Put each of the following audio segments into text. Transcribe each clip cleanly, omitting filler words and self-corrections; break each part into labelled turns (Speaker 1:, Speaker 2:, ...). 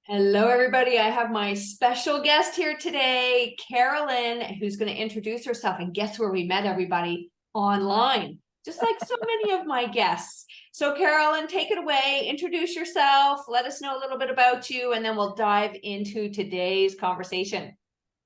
Speaker 1: Hello, everybody. I have my special guest here today, Carolyn, who's going to introduce herself. And guess where we met everybody? Online, just like so many of my guests. So, Carolyn, take it away. Introduce yourself. Let us know a little bit about you, and then we'll dive into today's conversation.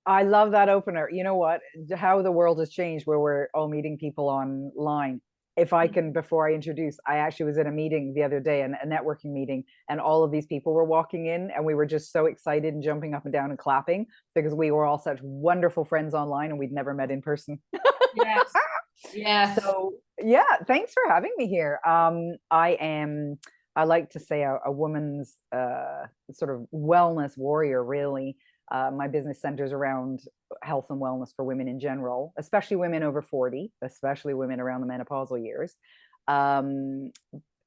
Speaker 2: I love that opener. You know what? How the world has changed where we're all meeting people online. If I can, before I introduce, I actually was in a meeting the other day, a networking meeting, and all of these people were walking in, and we were just so excited and jumping up and down and clapping because we were all such wonderful friends online and we'd never met in person.
Speaker 1: Yes. Yes.
Speaker 2: So, yeah, thanks for having me here. I like to say, a woman's sort of wellness warrior, really. My business centers around health and wellness for women in general, especially women over 40, especially women around the menopausal years. Um,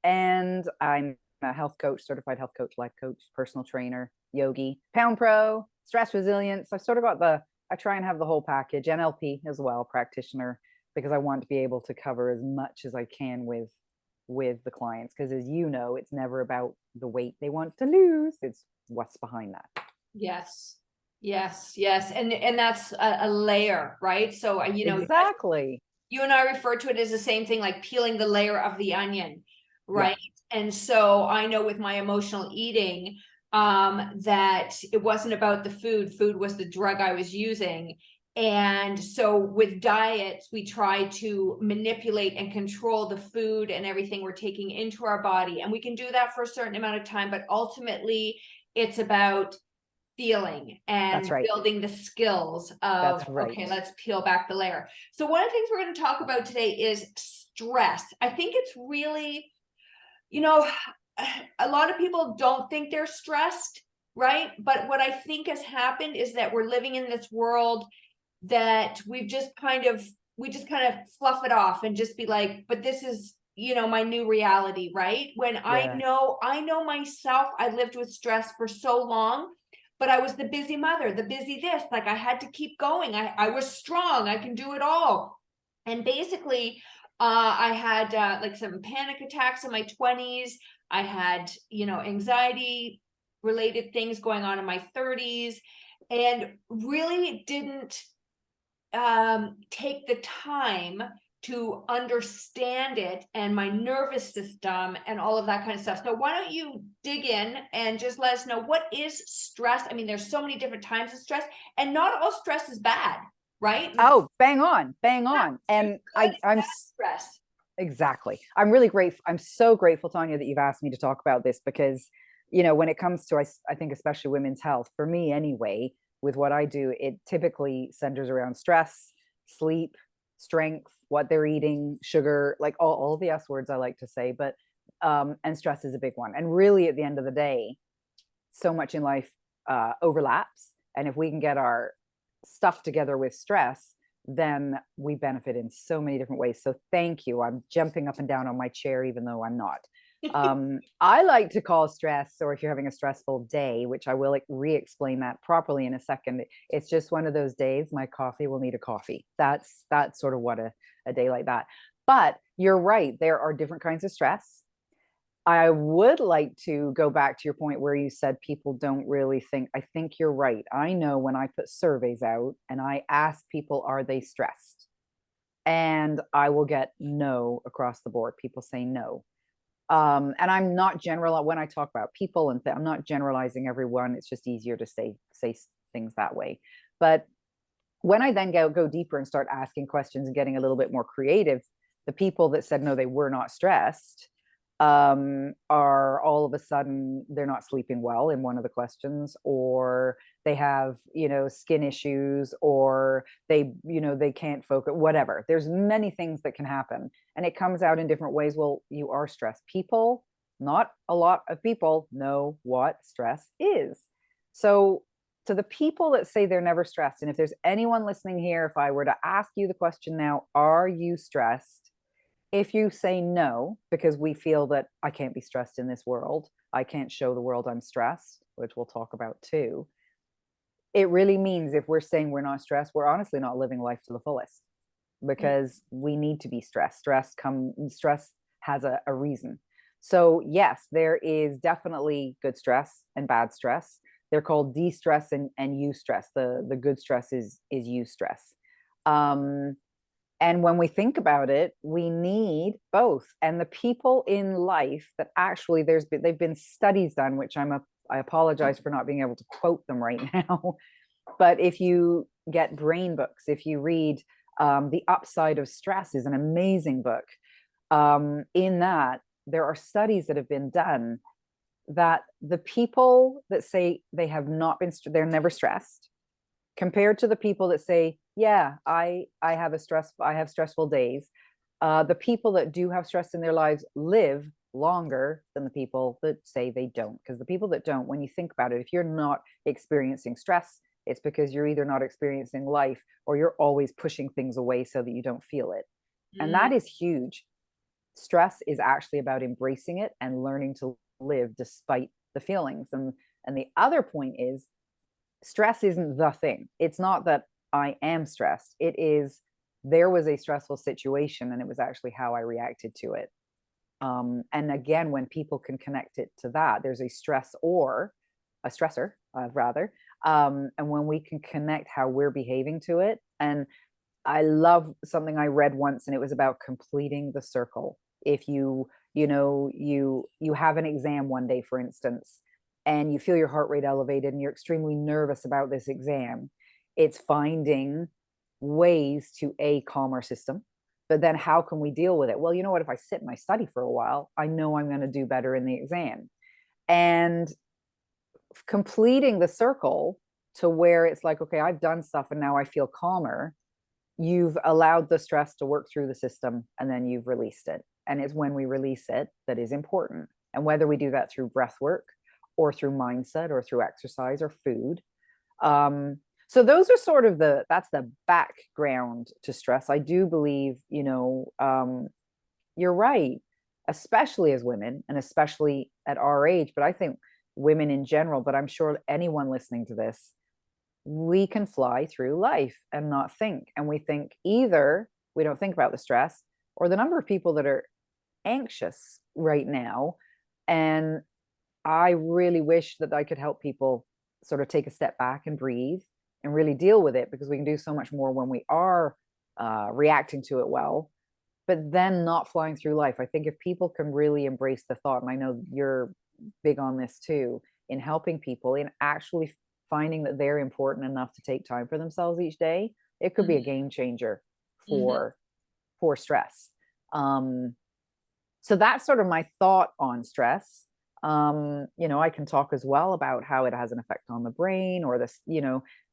Speaker 2: and I'm a health coach, certified health coach, life coach, personal trainer, yogi, pound pro, stress resilience. I've sort of got I try and have the whole package, NLP as well, practitioner, because I want to be able to cover as much as I can with the clients. Because as you know, it's never about the weight they want to lose. It's what's behind that.
Speaker 1: Yes. Yes. Yes. And that's a layer, right? So,
Speaker 2: Exactly.
Speaker 1: you and I refer to it as the same thing, like peeling the layer of the onion,
Speaker 2: Yeah.
Speaker 1: right? And so I know with my emotional eating, that it wasn't about the food was the drug I was using. And so with diets, we try to manipulate and control the food and everything we're taking into our body, and we can do that for a certain amount of time, but ultimately it's about feeling
Speaker 2: That's
Speaker 1: and
Speaker 2: right.
Speaker 1: building the skills of,
Speaker 2: That's right.
Speaker 1: okay, let's peel back the layer. So one of the things we're going to talk about today is stress. I think it's really, you know, a lot of people don't think they're stressed, right? But what I think has happened is that we're living in this world that we just kind of fluff it off and just be like, but this is, my new reality, right? When
Speaker 2: Yeah.
Speaker 1: I know myself, I lived with stress for so long, but I was the busy mother, the busy this, like I had to keep going. I was strong, I can do it all. And basically, I had like some panic attacks in my 20s. I had, anxiety related things going on in my 30s, and really didn't take the time to understand it and my nervous system and all of that kind of stuff. So why don't you dig in and just let us know, what is stress? I mean, there's so many different types of stress, and not all stress is bad, right?
Speaker 2: Oh, bang on, bang
Speaker 1: Yeah,
Speaker 2: on.
Speaker 1: there's
Speaker 2: And
Speaker 1: good and
Speaker 2: I'm
Speaker 1: bad stress.
Speaker 2: exactly. I'm really grateful. I'm so grateful, Tanya, that you've asked me to talk about this because, when it comes to, I think, especially women's health, for me anyway, with what I do, it typically centers around stress, sleep, strength, what they're eating, sugar, like all the S words I like to say. But, and stress is a big one. And really, at the end of the day, so much in life overlaps. And if we can get our stuff together with stress, then we benefit in so many different ways. So thank you. I'm jumping up and down on my chair, even though I'm not. I like to call stress, or if you're having a stressful day, which I will like re-explain that properly in a second. It's just one of those days. My coffee will need a coffee. That's sort of what a day like that. But you're right. There are different kinds of stress. I would like to go back to your point where you said people don't really think. I think you're right. I know when I put surveys out and I ask people, are they stressed? And I will get no across the board. People say no. And I'm not general when I talk about people, and I'm not generalizing everyone. It's just easier to say things that way. But when I then go deeper and start asking questions and getting a little bit more creative, the people that said no, they were not stressed, are all of a sudden they're not sleeping well in one of the questions, or they have skin issues, or they can't focus, whatever. There's many things that can happen, and it comes out in different ways. Well, you are stressed. People, not a lot of people, know what stress is. So to the people that say they're never stressed, and if there's anyone listening here, if I were to ask you the question now, are you stressed? If you say no, because we feel that I can't be stressed in this world, I can't show the world I'm stressed, which we'll talk about too. It really means if we're saying we're not stressed, we're honestly not living life to the fullest, because we need to be stressed. Stress has a reason. So yes, there is definitely good stress and bad stress. They're called de-stress and eustress. The good stress is eustress. Um, and when we think about it, we need both. And the people in life that actually they've been studies done, which I apologize for not being able to quote them right now. But if you get brain books, if you read The Upside of Stress is an amazing book. In that, there are studies that have been done that the people that say they have not been, they're never stressed, compared to the people that say, yeah, I have stressful days. The people that do have stress in their lives live longer than the people that say they don't. Because the people that don't, when you think about it, if you're not experiencing stress, it's because you're either not experiencing life or you're always pushing things away so that you don't feel it. And that is huge. Stress is actually about embracing it and learning to live despite the feelings. And the other point is, stress isn't the thing. It's not that I am stressed. It is, there was a stressful situation and it was actually how I reacted to it. And again, when people can connect it to that, there's a stress or a stressor, rather. And when we can connect how we're behaving to it. And I love something I read once, and it was about completing the circle. If you have an exam one day, for instance, and you feel your heart rate elevated and you're extremely nervous about this exam, it's finding ways to calm our system. But then how can we deal with it? Well, you know what? If I sit and I study for a while, I know I'm going to do better in the exam. And completing the circle to where it's like, okay, I've done stuff and now I feel calmer. You've allowed the stress to work through the system and then you've released it. And it's when we release it that is important. And whether we do that through breath work or through mindset or through exercise or food. So those are sort of that's the background to stress. I do believe, you're right, especially as women and especially at our age, but I think women in general, but I'm sure anyone listening to this, we can fly through life and not think. And we think either we don't think about the stress or the number of people that are anxious right now. And I really wish that I could help people sort of take a step back and breathe and really deal with it, because we can do so much more when we are reacting to it well, but then not flying through life. I think if people can really embrace the thought, and I know you're big on this too, in helping people in actually finding that they're important enough to take time for themselves each day, it could be a game changer for stress. So that's sort of my thought on stress. I can talk as well about how it has an effect on the brain or this,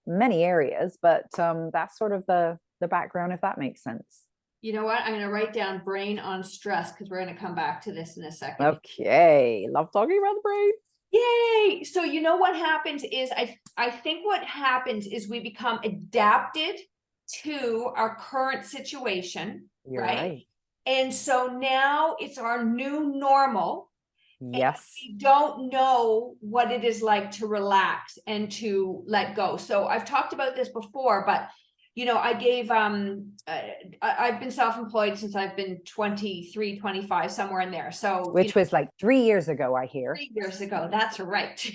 Speaker 2: many areas, but that's sort of the background, if that makes sense.
Speaker 1: You know what? I'm going to write down brain on stress because we're going to come back to this in a second.
Speaker 2: Okay. Love talking about the brain.
Speaker 1: Yay. So you know what happens is I think what happens is we become adapted to our current situation.
Speaker 2: You're right.
Speaker 1: And so now it's our new normal.
Speaker 2: Yes.
Speaker 1: We don't know what it is like to relax and to let go. So I've talked about this before, but I gave I've been self-employed since I've been 23, 25, somewhere in there. So
Speaker 2: which was like 3 years ago, I hear.
Speaker 1: 3 years ago, that's right.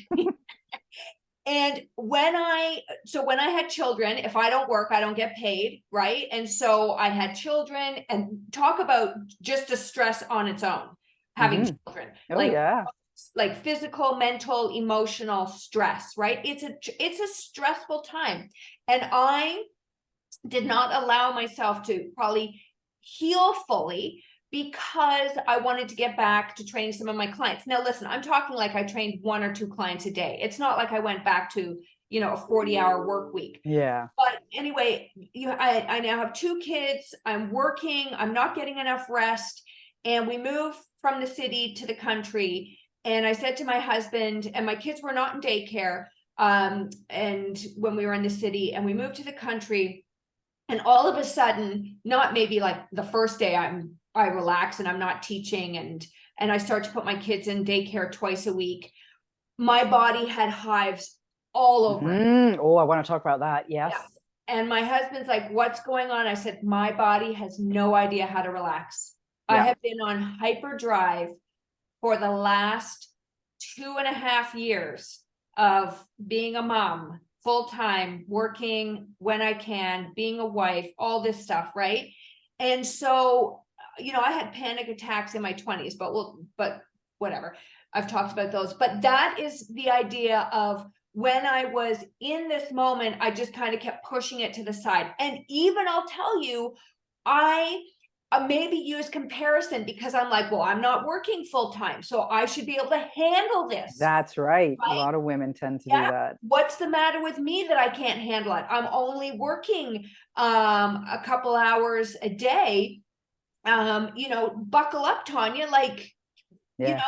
Speaker 1: And when I had children, if I don't work, I don't get paid, right? And so I had children, and talk about just a stress on its own, having children. Like physical, mental, emotional stress, right? It's a stressful time. And I did not allow myself to probably heal fully because I wanted to get back to training some of my clients. Now, listen, I'm talking like I trained 1 or 2 clients a day. It's not like I went back to, a 40-hour work week.
Speaker 2: Yeah.
Speaker 1: But anyway, I now have 2 kids. I'm working. I'm not getting enough rest. And we moved from the city to the country. And I said to my husband, and my kids were not in daycare. And when we were in the city, and we moved to the country, and all of a sudden, not maybe like the first day I relax and I'm not teaching and I start to put my kids in daycare twice a week, my body had hives all over.
Speaker 2: Oh, I want to talk about that. Yes. Yeah.
Speaker 1: And my husband's like, what's going on? I said, my body has no idea how to relax. Yeah. I have been on hyperdrive for the last 2.5 years of being a mom, full-time, working when I can, being a wife, all this stuff, right? And so, I had panic attacks in my 20s, but whatever. I've talked about those. But that is the idea of when I was in this moment, I just kind of kept pushing it to the side. And even I'll tell you, I maybe use comparison because I'm like, well, I'm not working full time, so I should be able to handle this.
Speaker 2: That's right. A
Speaker 1: Right?
Speaker 2: lot of women tend to do
Speaker 1: Yeah.
Speaker 2: that.
Speaker 1: What's the matter with me that I can't handle it? I'm only working a couple hours a day. Buckle up, Tanya, like,
Speaker 2: Yeah.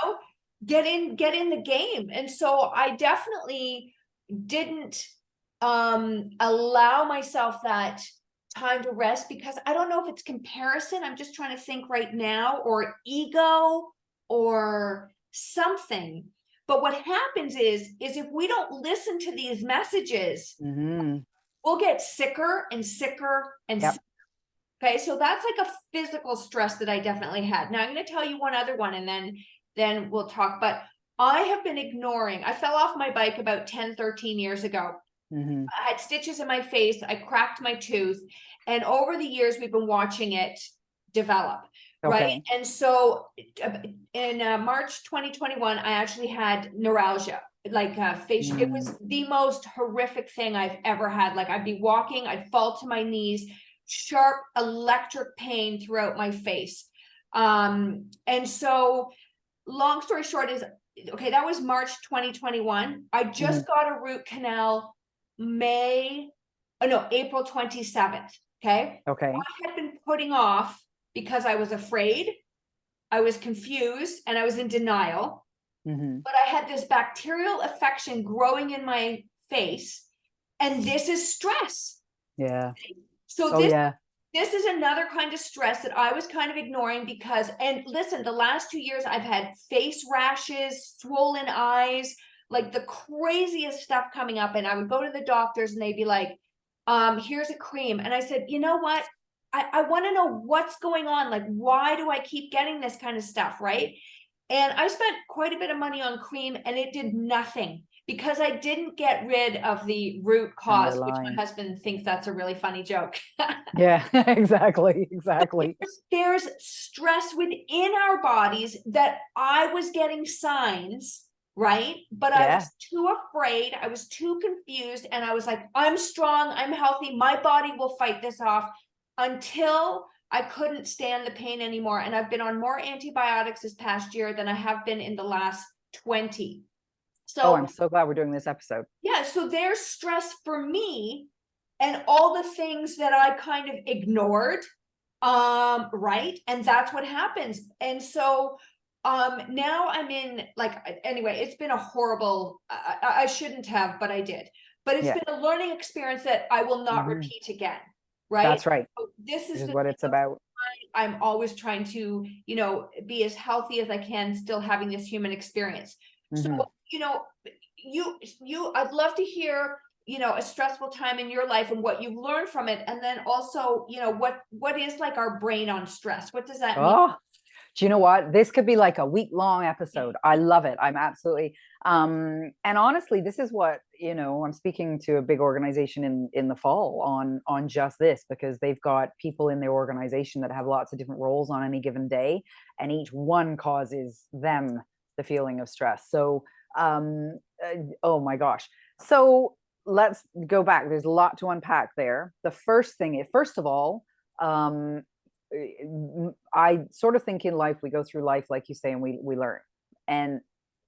Speaker 1: get in the game. And so I definitely didn't allow myself that time to rest, because I don't know if it's comparison. I'm just trying to think right now, or ego or something. But what happens is if we don't listen to these messages,
Speaker 2: Mm-hmm.
Speaker 1: we'll get sicker and sicker and
Speaker 2: Yep.
Speaker 1: sicker. Okay, so that's like a physical stress that I definitely had. Now I'm going to tell you one other one, and then we'll talk. But I have been ignoring. I fell off my bike about 10, 13 years ago.
Speaker 2: Mm-hmm.
Speaker 1: I had stitches in my face. I cracked my tooth. And over the years, we've been watching it develop. Right.
Speaker 2: Okay.
Speaker 1: And so in March 2021, I actually had neuralgia, like facial. It was the most horrific thing I've ever had. Like, I'd be walking, I'd fall to my knees, sharp electric pain throughout my face. And so long story short is, okay, that was March 2021. I just got a root canal April 27th. Okay.
Speaker 2: Okay.
Speaker 1: I had been putting off because I was afraid, I was confused, and I was in denial. But I had this bacterial infection growing in my face, and this is stress.
Speaker 2: Yeah.
Speaker 1: So this is another kind of stress that I was kind of ignoring because, and listen, the last 2 years I've had face rashes, swollen eyes, like the craziest stuff coming up. And I would go to the doctors and they'd be like, here's a cream. And I said, you know what? I want to know what's going on. Like, why do I keep getting this kind of stuff? Right. And I spent quite a bit of money on cream, and it did nothing because I didn't get rid of the root cause, which my husband thinks that's a really funny joke.
Speaker 2: Yeah, exactly.
Speaker 1: There's stress within our bodies that I was getting signs, right? But I was too afraid, I was too confused, and I was like, I'm strong, I'm healthy, my body will fight this off, until I couldn't stand the pain anymore. And I've been on more antibiotics this past year than I have been in the last 20. So
Speaker 2: I'm so glad we're doing this episode.
Speaker 1: Yeah, so there's stress for me and all the things that I kind of ignored, right? And that's what happens. And so now I'm in, like, anyway, it's been a horrible, I shouldn't have, but I did. But it's been a learning experience that I will not repeat again, right?
Speaker 2: That's right.
Speaker 1: So this is
Speaker 2: what it's about.
Speaker 1: I'm always trying to, be as healthy as I can, still having this human experience. So, I'd love to hear, a stressful time in your life and what you've learned from it. And then also, what is like our brain on stress? What does that mean?
Speaker 2: Do you know what? This could be like a week-long episode. I love it. I'm absolutely, and honestly, this is what, I'm speaking to a big organization in the fall on just this, because they've got people in their organization that have lots of different roles on any given day, and each one causes them the feeling of stress. So, oh my gosh. So let's go back. There's a lot to unpack there. The first thing is, first of all, I sort of think in life, we go through life, like you say, and we learn. And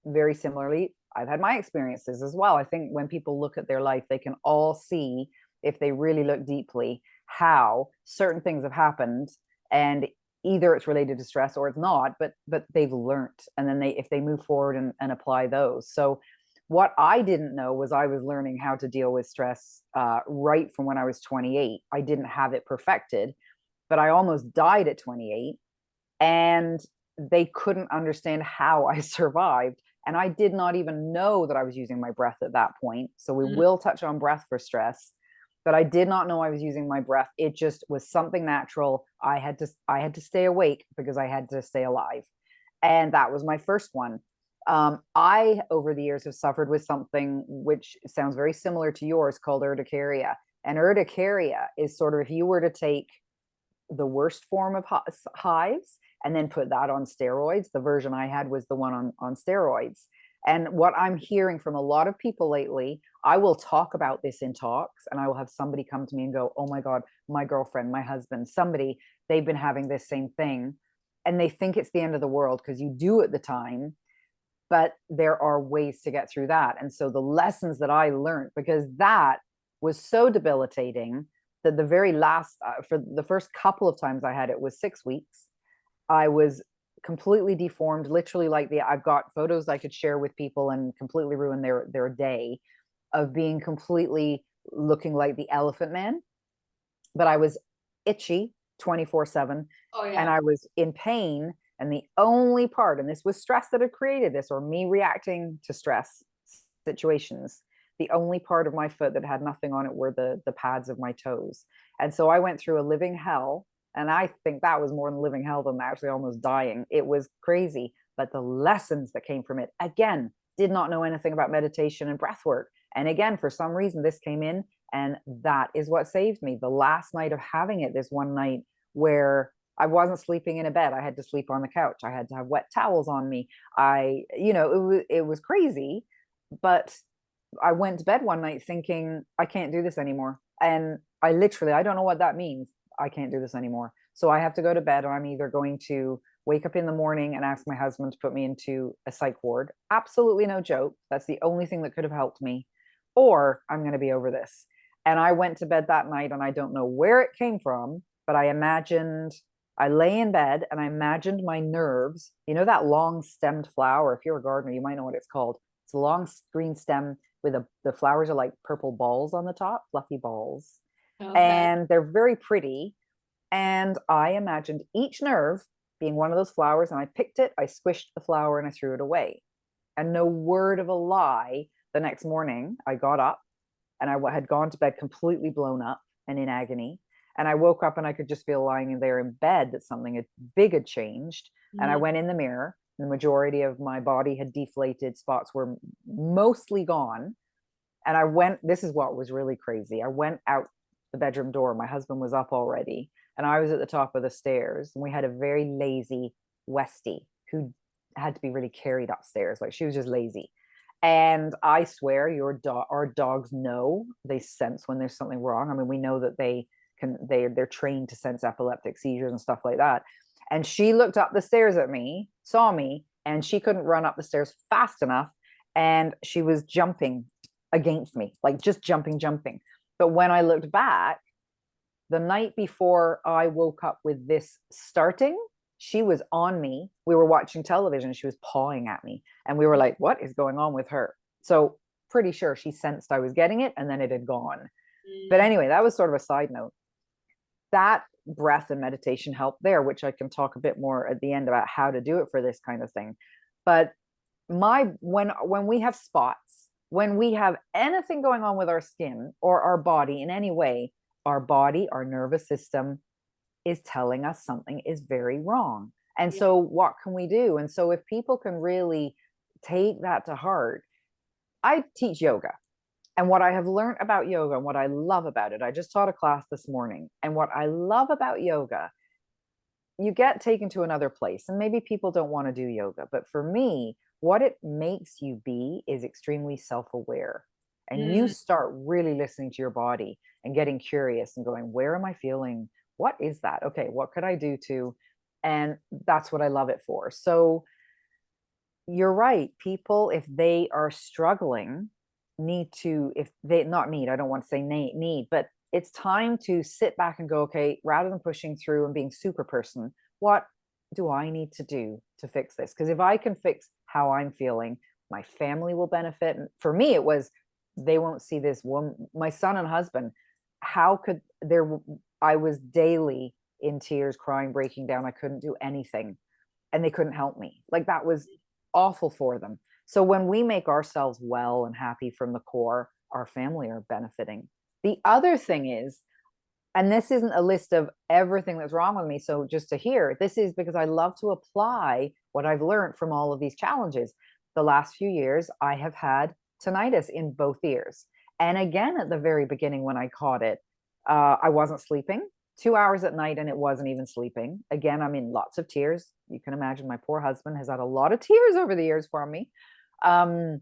Speaker 2: very similarly, I've had my experiences as well. I think when people look at their life, they can all see, if they really look deeply, how certain things have happened, and either it's related to stress or it's not, but they've learned. And then if they move forward and apply those. So what I didn't know was I was learning how to deal with stress right from when I was 28. I didn't have it perfected, but I almost died at 28, and they couldn't understand how I survived. And I did not even know that I was using my breath at that point. So we will touch on breath for stress, but I did not know I was using my breath. It just was something natural. I had to stay awake because I had to stay alive. And that was my first one. I, over the years, have suffered with something which sounds very similar to yours called urticaria. And urticaria is sort of if you were to take the worst form of hives and then put that on steroids. The version I had was the one on steroids. And what I'm hearing from a lot of people lately, I will talk about this in talks and I will have somebody come to me and go, oh my God, my girlfriend, my husband, somebody, they've been having this same thing. And they think it's the end of the world because you do at the time, but there are ways to get through that. And so the lessons that I learned, because that was so debilitating that the very last, for the first couple of times I had it was 6 weeks. I was completely deformed, literally like I've got photos I could share with people and completely ruin their day of being completely looking like the Elephant Man. But I was itchy 24/7.
Speaker 1: Oh
Speaker 2: And
Speaker 1: yeah.
Speaker 2: I was in pain. And the only part, and this was stress that had created this, or me reacting to stress situations, the only part of my foot that had nothing on it were the pads of my toes. And so I went through a living hell. And I think that was more than living hell than actually almost dying. It was crazy. But the lessons that came from it, again, did not know anything about meditation and breath work. And again, for some reason, this came in, and that is what saved me. The last night of having it, this one night where I wasn't sleeping in a bed. I had to sleep on the couch. I had to have wet towels on me. It was crazy, but I went to bed one night thinking, I can't do this anymore. And I don't know what that means. I can't do this anymore. So I have to go to bed, or I'm either going to wake up in the morning and ask my husband to put me into a psych ward. Absolutely no joke. That's the only thing that could have helped me. Or I'm going to be over this. And I went to bed that night and I don't know where it came from, but I lay in bed and I imagined my nerves, that long stemmed flower. If you're a gardener, you might know what it's called. It's a long green stem with the flowers are like purple balls on the top, fluffy balls.
Speaker 1: Okay.
Speaker 2: And they're very pretty. And I imagined each nerve being one of those flowers. And I picked it, I squished the flower and I threw it away. And no word of a lie, the next morning I got up and I had gone to bed completely blown up and in agony. And I woke up and I could just feel lying in there in bed that something big had changed. And I went in the mirror. The majority of my body had deflated. Spots were mostly gone. And this is what was really crazy. I went out the bedroom door. My husband was up already. And I was at the top of the stairs. And we had a very lazy Westie who had to be really carried upstairs. Like she was just lazy. And I swear our dogs know, they sense when there's something wrong. I mean, we know that they're trained to sense epileptic seizures and stuff like that. And she looked up the stairs at me, saw me, and she couldn't run up the stairs fast enough. And she was jumping against me, like just jumping. But when I looked back, the night before I woke up with this starting, she was on me. We were watching television. She was pawing at me. And we were like, what is going on with her? So pretty sure she sensed I was getting it and then it had gone. But anyway, that was sort of a side note. That breath and meditation help there, which I can talk a bit more at the end about how to do it for this kind of thing. But when we have spots, when we have anything going on with our skin or our body in any way, our body, our nervous system is telling us something is very wrong. And so what can we do? And so if people can really take that to heart, I teach yoga. And what I have learned about yoga and what I love about it, I just taught a class this morning. And what I love about yoga, you get taken to another place. And maybe people don't want to do yoga. But for me, what it makes you be is extremely self-aware. And you start really listening to your body and getting curious and going, where am I feeling? What is that? Okay, what could I do to? And that's what I love it for. So you're right. People, if they are struggling, need to, if they not need, I don't want to say need, but it's time to sit back and go, okay, rather than pushing through and being super person, what do I need to do to fix this? Because if I can fix how I'm feeling, my family will benefit. And for me, it was, they won't see this woman, my son and husband. How could I was daily in tears, crying, breaking down. I couldn't do anything and they couldn't help me. Like that was awful for them. So when we make ourselves well and happy from the core, our family are benefiting. The other thing is, And this isn't a list of everything that's wrong with me. So just to hear, this is because I love to apply what I've learned from all of these challenges. The last few years, I have had tinnitus in both ears. And again, at the very beginning, when I caught it, I wasn't sleeping 2 hours at night and it wasn't even sleeping. Again, I'm in lots of tears. You can imagine my poor husband has had a lot of tears over the years for me. Um,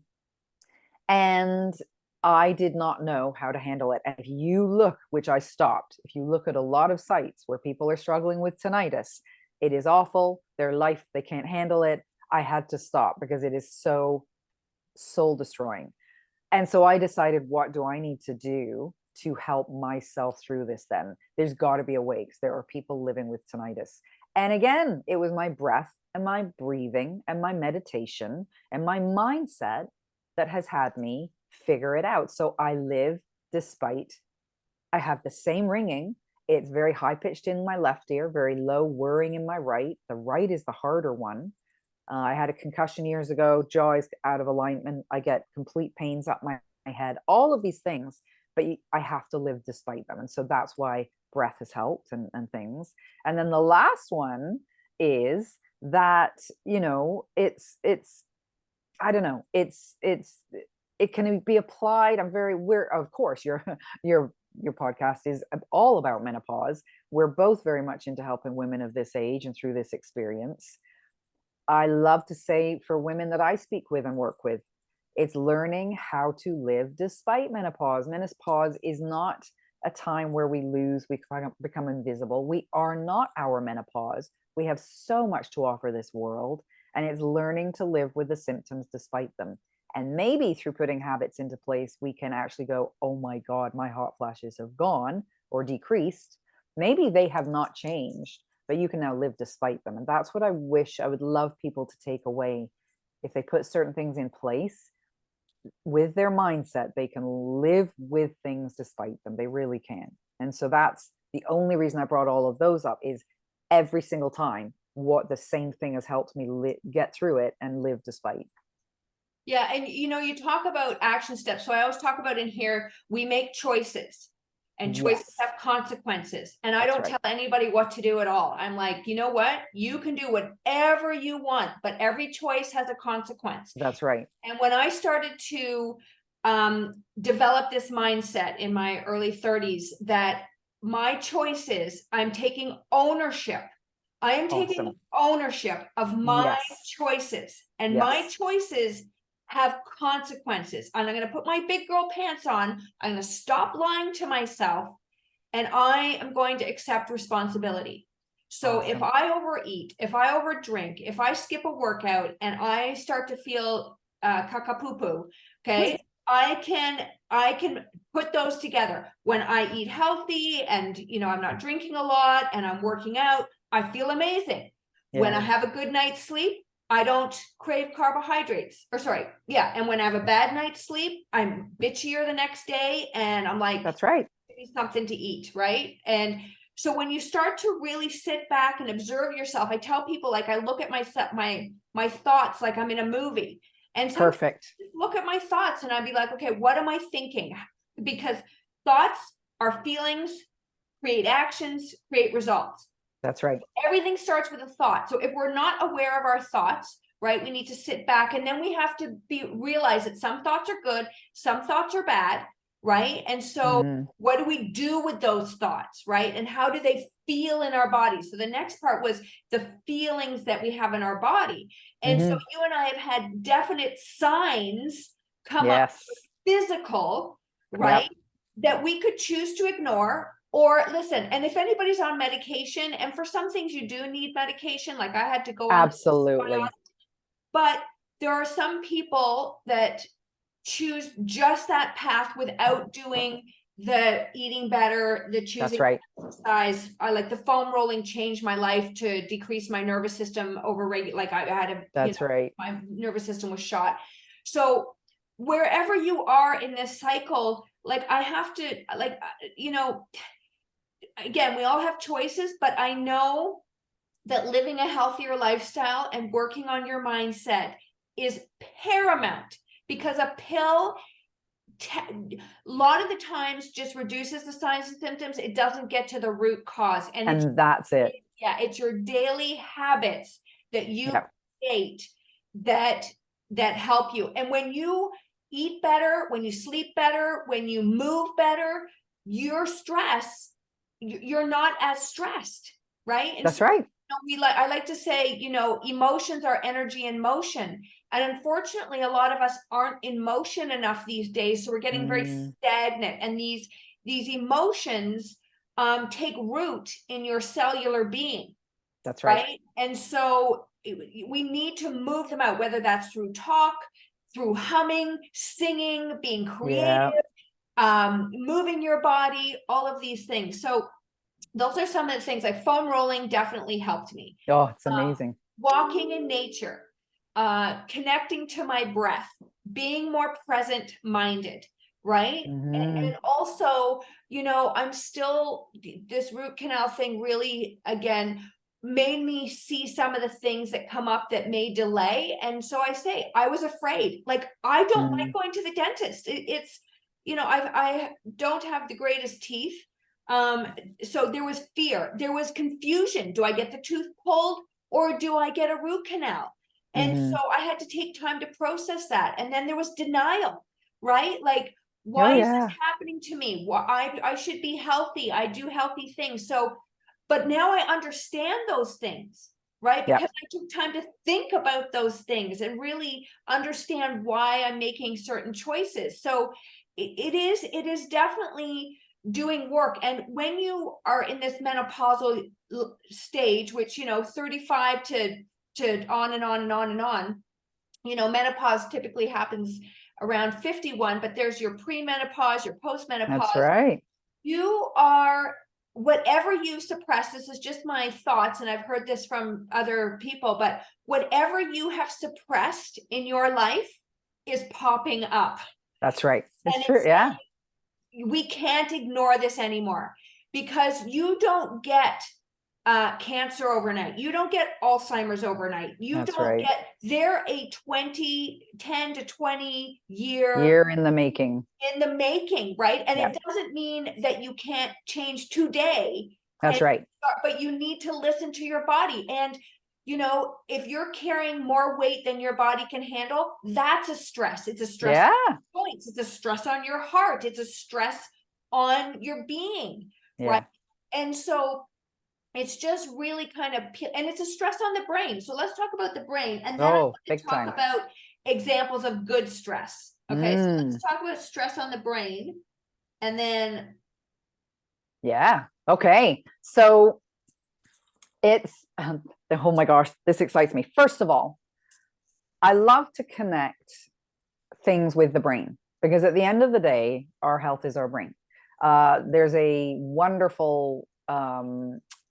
Speaker 2: and I did not know how to handle it. And if you look, which I stopped, if you look at a lot of sites where people are struggling with tinnitus, it is awful. Their life, they can't handle it. I had to stop because it is so soul destroying. And so I decided, what do I need to do to help myself through this then? There's got to be a way, because there are people living with tinnitus. And again, it was my breath and my breathing and my meditation and my mindset that has had me figure it out. So I live despite, I have the same ringing. It's very high pitched in my left ear, very low whirring in my right. The right is the harder one. I had a concussion years ago, jaw is out of alignment. I get complete pains up my head, all of these things, but I have to live despite them. And so that's why breath has helped and things. And then the last one is that, it's, I don't know, it can be applied. We're, of course, your podcast is all about menopause. We're both very much into helping women of this age and through this experience. I love to say, for women that I speak with and work with, it's learning how to live despite menopause. Menopause is not a time where we lose, we become invisible. We are not our menopause. We have so much to offer this world, and it's learning to live with the symptoms despite them. And maybe through putting habits into place, we can actually go, oh my God, my hot flashes have gone or decreased. Maybe they have not changed, but you can now live despite them. And that's what I would love people to take away. If they put certain things in place with their mindset, they can live with things despite them. They really can. And so that's the only reason I brought all of those up, is every single time what the same thing has helped me get through it and live despite.
Speaker 1: Yeah. And you talk about action steps. So I always talk about in here, we make choices. And choices
Speaker 2: Yes,
Speaker 1: have consequences. And I
Speaker 2: that's
Speaker 1: don't
Speaker 2: right.
Speaker 1: tell anybody what to do at all. I'm like, you know what? You can do whatever you want, but every choice has a consequence.
Speaker 2: That's right.
Speaker 1: And when I started to develop this mindset in my early 30s, that my choices, I'm taking ownership. I am taking
Speaker 2: Awesome.
Speaker 1: ownership of my
Speaker 2: Yes.
Speaker 1: choices, and my
Speaker 2: Yes.
Speaker 1: choices have consequences. And I'm going to put my big girl pants on. I'm going to stop lying to myself, and I am going to accept responsibility. So if
Speaker 2: Awesome.
Speaker 1: I overeat, if I overdrink, if I skip a workout and I start to feel caca-poo-poo, okay, I can put those together. When I eat healthy and I'm not drinking a lot and I'm working out, I feel amazing. When I
Speaker 2: Yeah,
Speaker 1: have a good night's sleep, I don't crave carbohydrates. And when I have a bad night's sleep, I'm bitchier the next day, and I'm like,
Speaker 2: that's right.
Speaker 1: something to eat, right? And so when you start to really sit back and observe yourself, I tell people, like, I look at my thoughts like I'm in a movie, and sometimes
Speaker 2: Perfect.
Speaker 1: I look at my thoughts and I'd be like, okay, what am I thinking? Because thoughts are feelings, create actions, create results.
Speaker 2: That's right.
Speaker 1: Everything starts with a thought. So if we're not aware of our thoughts, right, we need to sit back, and then we have to realize that some thoughts are good, some thoughts are bad, right? And so
Speaker 2: Mm-hmm.
Speaker 1: what do we do with those thoughts, right? And how do they feel in our body? So the next part was the feelings that we have in our body. And so
Speaker 2: Mm-hmm.
Speaker 1: you and I have had definite signs come up,
Speaker 2: Yes.
Speaker 1: physical, right?
Speaker 2: Yep.
Speaker 1: That we could choose to ignore or listen. And if anybody's on medication, and for some things you do need medication, like I had to go on,
Speaker 2: Absolutely.
Speaker 1: but there are some people that choose just that path without doing the eating better, the
Speaker 2: That's
Speaker 1: choosing
Speaker 2: right.
Speaker 1: exercise. I like the foam rolling changed my life to decrease my nervous system like I had
Speaker 2: That's right.
Speaker 1: my nervous system was shot. So wherever you are in this cycle, like I have to, like, again, we all have choices, but I know that living a healthier lifestyle and working on your mindset is paramount, because a pill a lot of the times just reduces the signs and symptoms. It doesn't get to the root cause.
Speaker 2: And that's it.
Speaker 1: Yeah, it's your daily habits that you
Speaker 2: Yeah.
Speaker 1: create that help you. And when you eat better, when you sleep better, when you move better, your stress, you're not as stressed, right? And
Speaker 2: That's
Speaker 1: so,
Speaker 2: right.
Speaker 1: I like to say, emotions are energy in motion. And unfortunately, a lot of us aren't in motion enough these days. So we're getting very stagnant. And these emotions take root in your cellular being.
Speaker 2: That's right.
Speaker 1: Right. And so we need to move them out, whether that's through talk, through humming, singing, being creative, moving your body, all of these things. So those are some of the things. Like foam rolling definitely helped me.
Speaker 2: Oh, it's amazing.
Speaker 1: Walking in nature, connecting to my breath, being more present minded, right? And also, I'm still, this root canal thing really, again, made me see some of the things that come up that may delay. And so I say, I was afraid. Like, I don't like going to the dentist. It's, I don't have the greatest teeth. So there was fear, there was confusion. Do I get the tooth pulled or do I get a root canal? And so I had to take time to process that. And then there was denial, right? Like, why is this happening to me? Why I should be healthy. I do healthy things. So, but now I understand those things, right? Because I took time to think about those things and really understand why I'm making certain choices. So it is definitely doing work. And when you are in this menopausal stage, which 35 to on and on and on and on, menopause typically happens around 51, but there's your premenopause, your postmenopause.
Speaker 2: That's right.
Speaker 1: You are, whatever you suppress, this is just my thoughts, and I've heard this from other people, but whatever you have suppressed in your life is popping up.
Speaker 2: That's right. It's true. Yeah.
Speaker 1: We can't ignore this anymore, because you don't get cancer overnight. You don't get Alzheimer's overnight. You don't get, they're a 10 to 20 year
Speaker 2: in the making.
Speaker 1: Right? And it doesn't mean that you can't change today.
Speaker 2: That's right.
Speaker 1: But you need to listen to your body. And if you're carrying more weight than your body can handle, that's a stress. It's a stress on your joints. It's a stress on your heart. It's a stress on your being, right? And so it's just really kind of, and it's a stress on the brain. So let's talk about the brain. And then I want to talk about examples of good stress. Okay, so let's talk about stress on the brain. And then.
Speaker 2: Yeah. Okay. So it's, oh my gosh, this excites me. First of all, I love to connect things with the brain, because at the end of the day, our health is our brain. There's a wonderful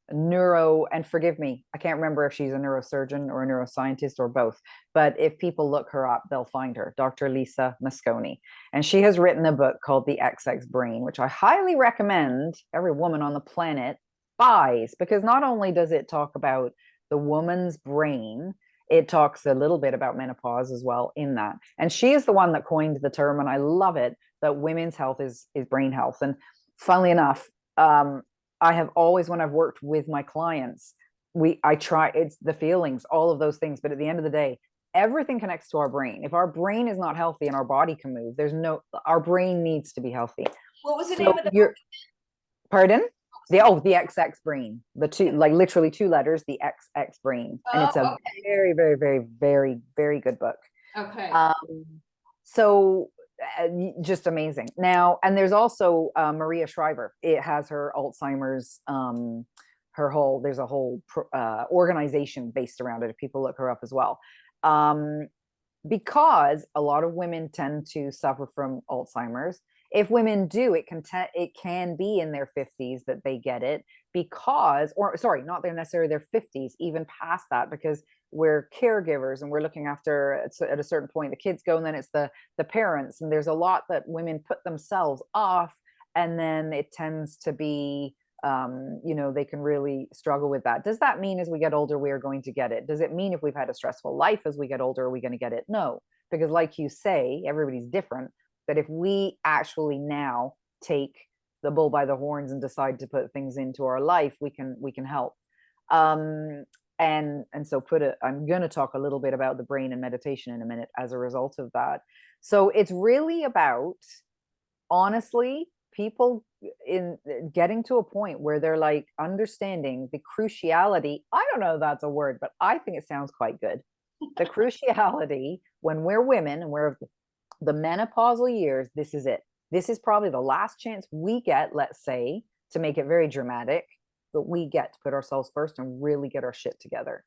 Speaker 2: and forgive me, I can't remember if she's a neurosurgeon or a neuroscientist or both, but if people look her up, they'll find her, Dr. Lisa Mosconi. And she has written a book called The XX Brain, which I highly recommend every woman on the planet buys, because not only does it talk about the woman's brain, it talks a little bit about menopause as well in that. And she is the one that coined the term, and I love it, that women's health is brain health. And funnily enough, I have always, when I've worked with my clients, I try, it's the feelings, all of those things. But at the end of the day, everything connects to our brain. If our brain is not healthy and our body can move, our brain needs to be healthy.
Speaker 1: What was the name of the book?
Speaker 2: Pardon? The XX Brain, the two, like literally two letters, the XX Brain. And it's a very, very, very, very, very good book.
Speaker 1: Okay.
Speaker 2: So just amazing. Now, and there's also Maria Shriver. It has her Alzheimer's, there's a whole organization based around it, if people look her up as well. Because a lot of women tend to suffer from Alzheimer's. If women do, it can be in their 50s that they get it, not necessarily their 50s, even past that, because we're caregivers and we're looking after, at a certain point the kids go, and then it's the parents, and there's a lot that women put themselves off, and then it tends to be they can really struggle with that. Does that mean as we get older we are going to get it? Does it mean if we've had a stressful life as we get older are we going to get it? No, because like you say, everybody's different. that if we actually now take the bull by the horns and decide to put things into our life, we can help. And so I'm going to talk a little bit about the brain and meditation in a minute as a result of that. So it's really about, honestly, people in getting to a point where they're like understanding the cruciality. I don't know if that's a word, but I think it sounds quite good. The cruciality when we're women and we're the menopausal years, this is it. This is probably the last chance we get, let's say, to make it very dramatic, but we get to put ourselves first and really get our shit together.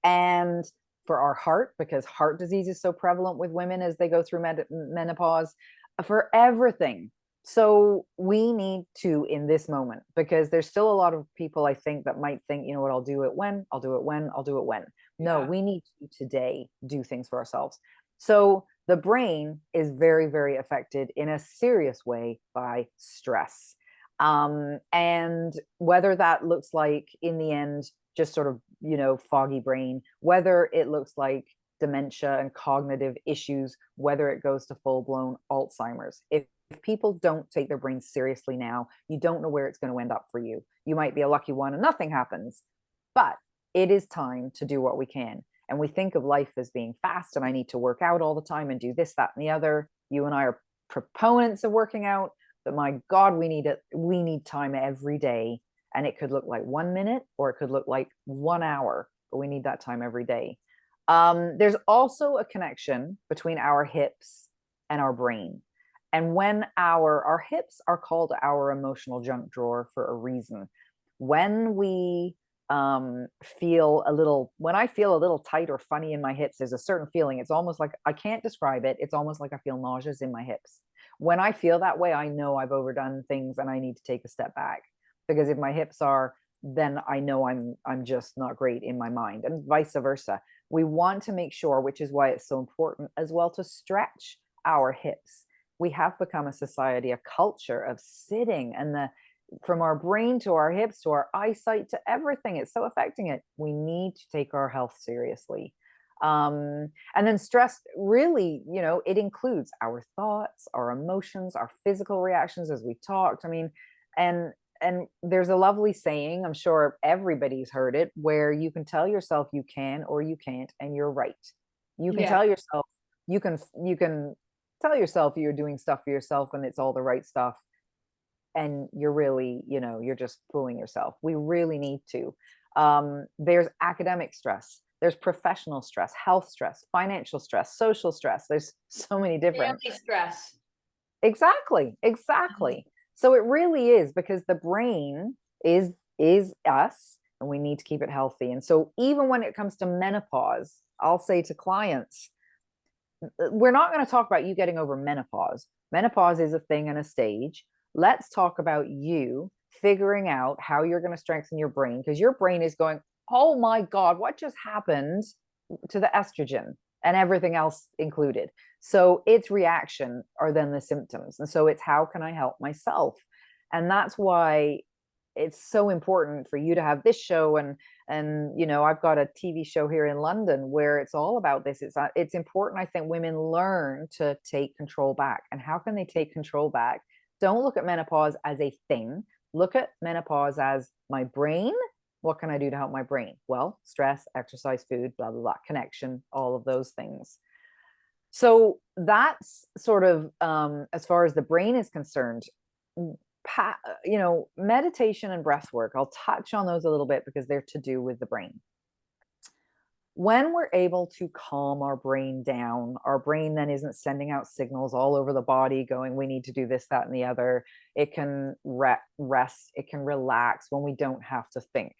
Speaker 2: And for our heart, because heart disease is so prevalent with women as they go through menopause, for everything. So we need to, in this moment, because there's still a lot of people, I think, that might think, you know what, I'll do it when, I'll do it when, I'll do it when. No, we need to today do things for ourselves. So the brain is very, very affected in a serious way by stress. And whether that looks like in the end, just sort of, you know, foggy brain, whether it looks like dementia and cognitive issues, whether it goes to full-blown Alzheimer's. If people don't take their brain seriously now, you don't know where it's going to end up for you. You might be a lucky one and nothing happens, but it is time to do what we can. And we think of life as being fast and I need to work out all the time and do this, that, and the other. You and I are proponents of working out, but my God, we need it. We need time every day. And it could look like 1 minute or it could look like 1 hour, but we need that time every day. There's also a connection between our hips and our brain. And when our hips are called our emotional junk drawer for a reason. When we feel a little, when I feel a little tight or funny in my hips, there's a certain feeling. It's almost like, I can't describe it. It's almost like I feel nauseous in my hips. When I feel that way, I know I've overdone things and I need to take a step back, because if my hips are, then I know I'm just not great in my mind, and vice versa. We want to make sure, which is why it's so important as well, to stretch our hips. We have become a society, a culture of sitting, and from our brain to our hips to our eyesight to everything, it's so affecting it. We need to take our health seriously. And then stress, really, you know, it includes our thoughts, our emotions, our physical reactions, as we talked. I mean, and there's a lovely saying, I'm sure everybody's heard it, where you can tell yourself you can or you can't, and you're right. You can tell yourself, you can tell yourself you're doing stuff for yourself and it's all the right stuff, and you're really, you know, you're just fooling yourself. We really need to. There's academic stress, there's professional stress, health stress, financial stress, social stress. There's so many different
Speaker 1: family stress.
Speaker 2: Exactly. So it really is, because the brain is us and we need to keep it healthy. And so even when it comes to menopause, I'll say to clients, we're not going to talk about you getting over menopause. Menopause is a thing and a stage. Let's talk about you figuring out how you're going to strengthen your brain, because your brain is going, oh my God, what just happened to the estrogen and everything else included? So its reaction are then the symptoms. And so it's, how can I help myself? And that's why it's so important for you to have this show. And you know, I've got a TV show here in London where it's all about this. It's important, I think, women learn to take control back. And how can they take control back? Don't look at menopause as a thing. Look at menopause as my brain. What can I do to help my brain? Well, stress, exercise, food, blah, blah, blah, connection, all of those things. So that's sort of, as far as the brain is concerned, you know, meditation and breath work, I'll touch on those a little bit because they're to do with the brain. When we're able to calm our brain down, our brain then isn't sending out signals all over the body going, we need to do this, that, and the other. It can rest, it can relax when we don't have to think.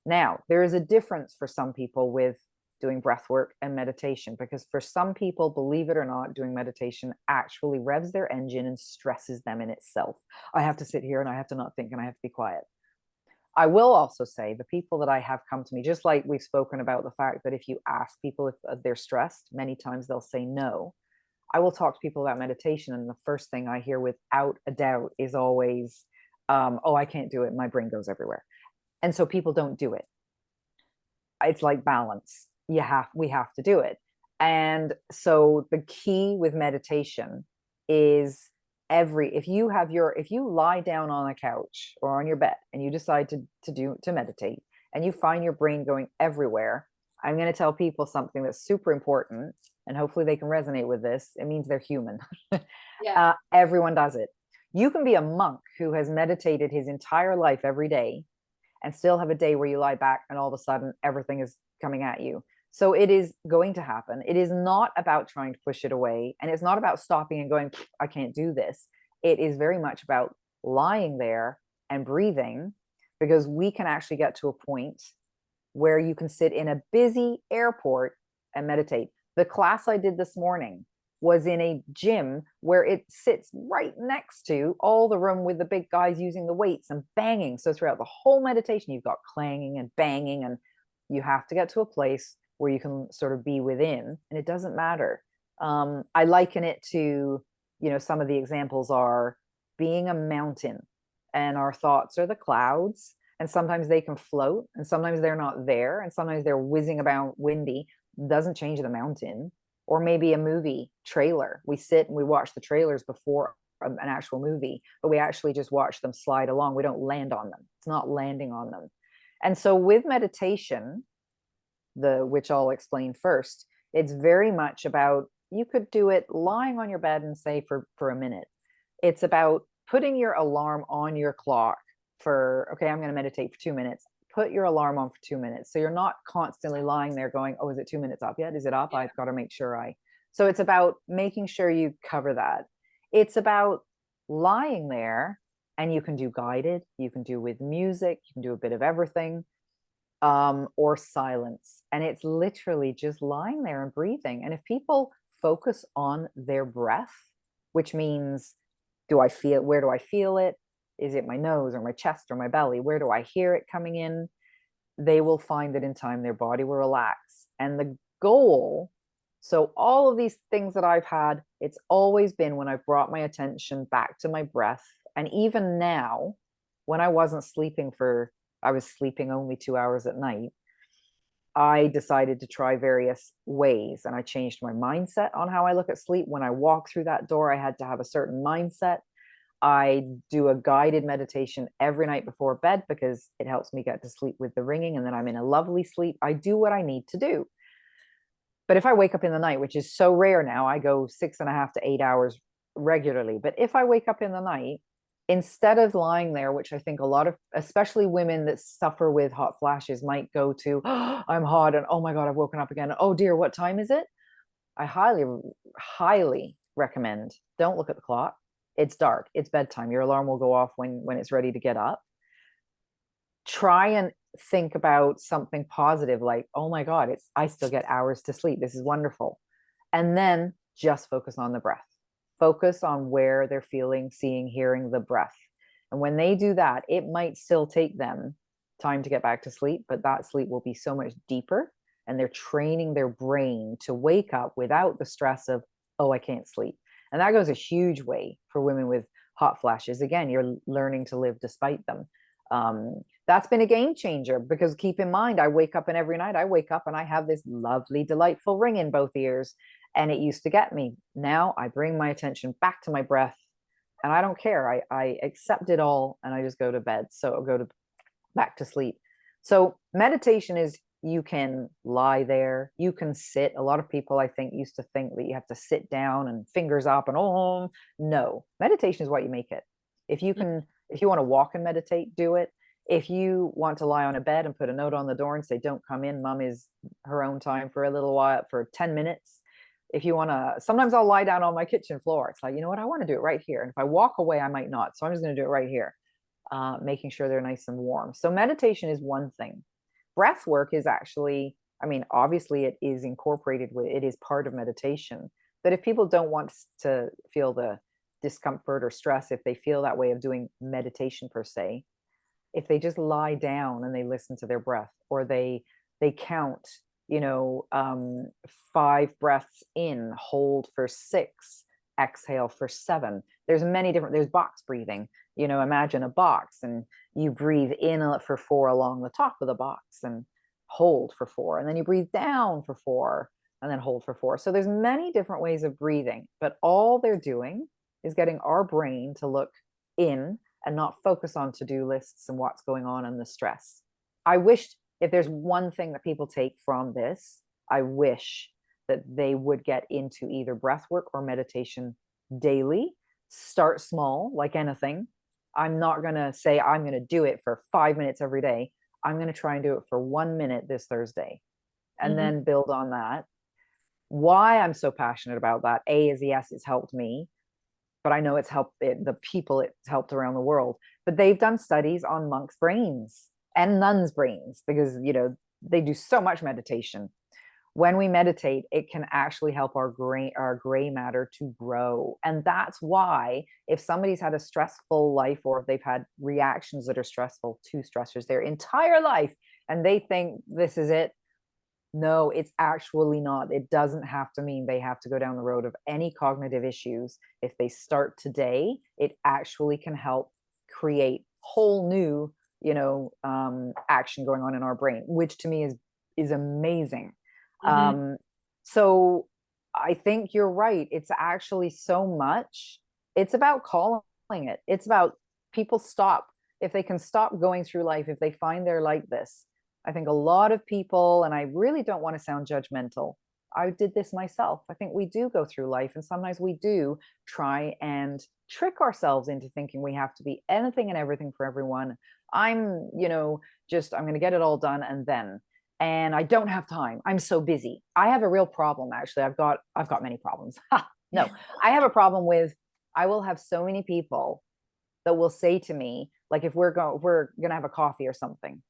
Speaker 2: Now, there is a difference for some people with doing breath work and meditation, because for some people, believe it or not, doing meditation actually revs their engine and stresses them in itself. I have to sit here and I have to not think and I have to be quiet. I will also say the people that I have come to me, just like we've spoken about the fact that if you ask people if they're stressed, many times they'll say no. I will talk to people about meditation, and the first thing I hear without a doubt is always, oh, I can't do it. My brain goes everywhere. And so people don't do it. It's like balance. We have to do it. And so the key with meditation is if you lie down on a couch or on your bed and you decide to meditate, and you find your brain going everywhere, I'm going to tell people something that's super important, and hopefully they can resonate with this. It means they're human.
Speaker 1: Yeah.
Speaker 2: Everyone does it. You can be a monk who has meditated his entire life every day and still have a day where you lie back and all of a sudden everything is coming at you. So it is going to happen. It is not about trying to push it away. And it's not about stopping and going, I can't do this. It is very much about lying there and breathing, because we can actually get to a point where you can sit in a busy airport and meditate. The class I did this morning was in a gym where it sits right next to all the room with the big guys using the weights and banging. So throughout the whole meditation, you've got clanging and banging, and you have to get to a place where you can sort of be within, and it doesn't matter. I liken it to, some of the examples are being a mountain, and our thoughts are the clouds, and sometimes they can float, and sometimes they're not there, and sometimes they're whizzing about windy. Doesn't change the mountain. Or maybe a movie trailer. We sit and we watch the trailers before an actual movie, but we actually just watch them slide along. We don't land on them. It's not landing on them. And so with meditation, which I'll explain first, it's very much about, you could do it lying on your bed and say for a minute. It's about putting your alarm on your clock for, okay, I'm going to meditate for 2 minutes. Put your alarm on for 2 minutes. So you're not constantly lying there going, oh, is it 2 minutes up yet? Is it up? Yeah. I've got to make sure so it's about making sure you cover that. It's about lying there, and you can do guided, you can do with music, you can do a bit of everything, or silence. And it's literally just lying there and breathing. And if people focus on their breath, which means, where do I feel it? Is it my nose or my chest or my belly? Where do I hear it coming in? They will find that in time their body will relax. And the goal, so all of these things that I've had, it's always been when I've brought my attention back to my breath. And even now, when I was sleeping only 2 hours at night, I decided to try various ways, and I changed my mindset on how I look at sleep. When I walk through that door, I had to have a certain mindset. I do a guided meditation every night before bed because it helps me get to sleep with the ringing, and then I'm in a lovely sleep. I do what I need to do. But if I wake up in the night, which is so rare now, I go 6.5 to 8 hours regularly. But if I wake up in the night, instead of lying there, which I think a lot of, especially women that suffer with hot flashes, might go to, oh, I'm hot, and oh my God, I've woken up again. Oh dear, what time is it? I highly, highly recommend, don't look at the clock. It's dark. It's bedtime. Your alarm will go off when it's ready to get up. Try and think about something positive, like, oh my God, I still get hours to sleep. This is wonderful. And then just focus on the breath. Focus on where they're feeling, seeing, hearing the breath. And when they do that, it might still take them time to get back to sleep, but that sleep will be so much deeper, and they're training their brain to wake up without the stress of, oh, I can't sleep. And that goes a huge way for women with hot flashes. Again, you're learning to live despite them. That's been a game changer, because keep in mind, I wake up, and every night I wake up and I have this lovely, delightful ring in both ears, and it used to get me. Now I bring my attention back to my breath, and I don't care. I accept it all, and I just go to bed. So I'll back to sleep. So meditation is, you can lie there, you can sit. A lot of people, I think, used to think that you have to sit down and fingers up and no, meditation is what you make it. If you want to walk and meditate, do it. If you want to lie on a bed and put a note on the door and say, don't come in, mom is her own time for a little while, for 10 minutes. If you want to, sometimes I'll lie down on my kitchen floor. It's like, you know what, I want to do it right here. And if I walk away, I might not. So I'm just going to do it right here, making sure they're nice and warm. So meditation is one thing. Breath work is actually, I mean, obviously it is incorporated with, it is part of meditation. But if people don't want to feel the discomfort or stress, if they feel that way of doing meditation per se, if they just lie down and they listen to their breath, or they count, 5 breaths in, hold for 6, exhale for 7. There's box breathing. Imagine a box, and you breathe in for 4 along the top of the box, and hold for 4, and then you breathe down for 4, and then hold for 4. So there's many different ways of breathing, but all they're doing is getting our brain to look in and not focus on to-do lists and what's going on and the stress. I wish, if there's one thing that people take from this, I wish that they would get into either breath work or meditation daily. Start small, like anything. I'm not going to say I'm going to do it for 5 minutes every day. I'm going to try and do it for 1 minute this Thursday, and then build on that. Why I'm so passionate about that, A, is yes, it's helped me, but I know it's helped the people it's helped around the world. But they've done studies on monks' brains and nuns' brains, because, you know, they do so much meditation. When we meditate, it can actually help our gray matter to grow. And that's why, if somebody's had a stressful life, or if they've had reactions that are stressful to stressors their entire life, and they think this is it, no, it's actually not. It doesn't have to mean they have to go down the road of any cognitive issues. If they start today, it actually can help create whole new, you know, action going on in our brain, which to me is amazing. So I think you're right. It's actually so much. It's about calling it. It's about people stop. If they can stop going through life, if they find they're like this, I think a lot of people, and I really don't want to sound judgmental, I did this myself. I think we do go through life, and sometimes we do try and trick ourselves into thinking we have to be anything and everything for everyone. I'm, you know, I'm going to get it all done, and I don't have time. I'm so busy. I have a real problem, actually. I've got many problems. No, I have a problem with, I will have so many people that will say to me, like, if we're going to have a coffee or something,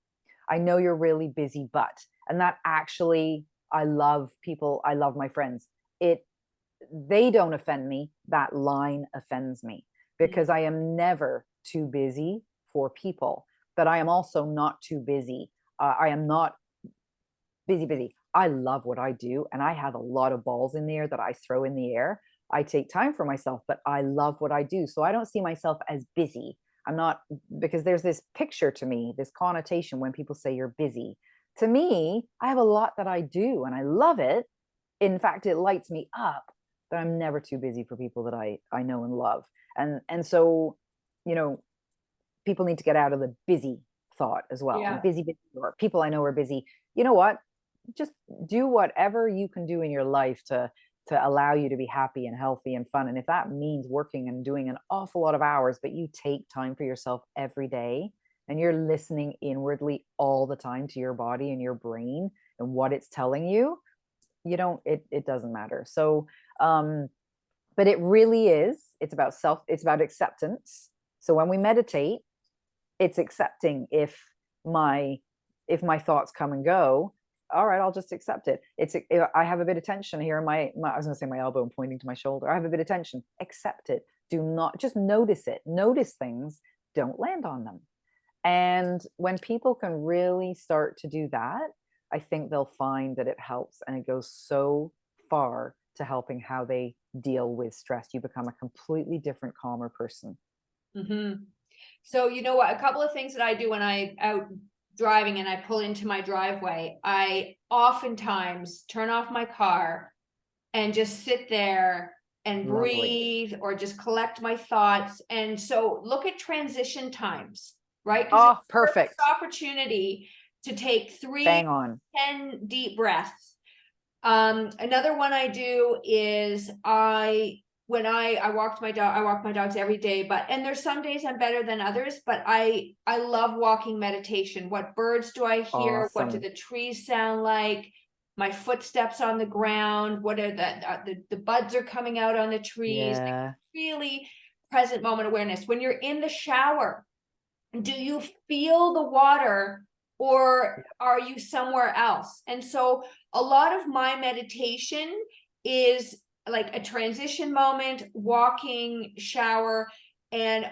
Speaker 2: I know you're really busy, but, and that actually, I love people. I love my friends. They don't offend me. That line offends me, because I am never too busy for people, but I am also not too busy. I am not busy. I love what I do, and I have a lot of balls in the air that I throw in the air. I take time for myself, but I love what I do. So I don't see myself as busy. I'm not, because there's this picture to me, this connotation when people say you're busy. To me, I have a lot that I do and I love it. In fact, it lights me up, but I'm never too busy for people that I know and love. And so, you know, people need to get out of the busy thought as well.
Speaker 1: Yeah.
Speaker 2: I'm busy, or people I know are busy. You know what? Just do whatever you can do in your life to allow you to be happy and healthy and fun. And if that means working and doing an awful lot of hours, but you take time for yourself every day, and you're listening inwardly all the time to your body and your brain and what it's telling you, it doesn't matter. So, but it really is, it's about acceptance. So when we meditate, it's accepting if my thoughts come and go. All right, I'll just accept it. I have a bit of tension here in my I was going to say my elbow, I'm pointing to my shoulder. I have a bit of tension. Accept it. Do not, just notice it. Notice things. Don't land on them. And when people can really start to do that, I think they'll find that it helps, and it goes so far to helping how they deal with stress. You become a completely different, calmer person.
Speaker 1: So, you know what, a couple of things that I do when I'm out driving and I pull into my driveway, I oftentimes turn off my car and just sit there and breathe, or just collect my thoughts. And so look at transition times, right?
Speaker 2: Oh, perfect.
Speaker 1: Opportunity to take 3,
Speaker 2: bang on,
Speaker 1: 10 deep breaths. Another one I do is when I walk my dogs every day, and there's some days I'm better than others, but I love walking meditation. What birds do I hear?
Speaker 2: awesome.
Speaker 1: What do the trees sound like? My footsteps on the ground. What are the buds are coming out on the trees?
Speaker 2: Yeah.
Speaker 1: Like, really present moment awareness. When you're in the shower, do you feel the water, or are you somewhere else? And so a lot of my meditation is like a transition moment, walking, shower, and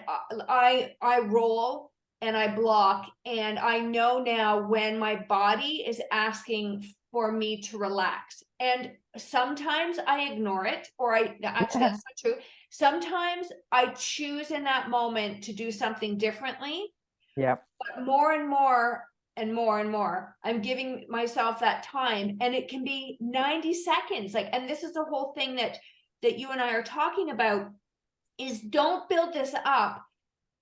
Speaker 1: I roll and I block, and I know now when my body is asking for me to relax. And sometimes I ignore it, or actually that's not true. Sometimes I choose in that moment to do something differently.
Speaker 2: Yeah.
Speaker 1: But more and more and more and more, I'm giving myself that time, and it can be 90 seconds. Like, and this is the whole thing that you and I are talking about, is don't build this up.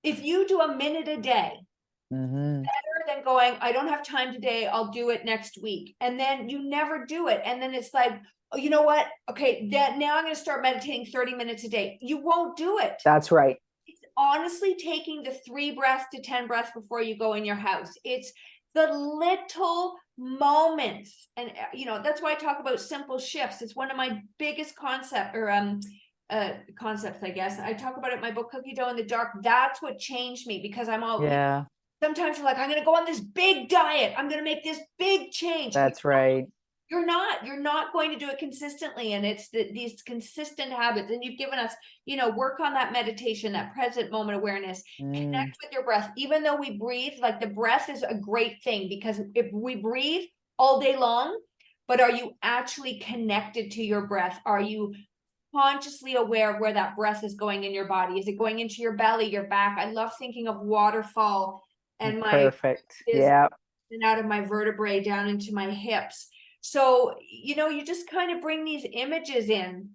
Speaker 1: If you do a minute a day, better than going, I don't have time today, I'll do it next week. And then you never do it. And then it's like, oh, you know what? Okay, that now I'm going to start meditating 30 minutes a day. You won't do it.
Speaker 2: That's right.
Speaker 1: It's honestly taking the 3 breaths to 10 breaths before you go in your house. It's the little moments. And, that's why I talk about simple shifts. It's one of my biggest concepts, I guess. I talk about it in my book, Cookie Dough in the Dark. That's what changed me, because I'm all, sometimes you're like, I'm going to go on this big diet. I'm going to make this big change.
Speaker 2: That's right.
Speaker 1: You're not going to do it consistently. And it's these consistent habits. And you've given us, work on that meditation, that present moment awareness, connect with your breath. Even though we breathe, like the breath is a great thing, because if we breathe all day long, but are you actually connected to your breath? Are you consciously aware of where that breath is going in your body? Is it going into your belly, your back? I love thinking of waterfall and
Speaker 2: perfect.
Speaker 1: and out of my vertebrae down into my hips. So, you just kind of bring these images in.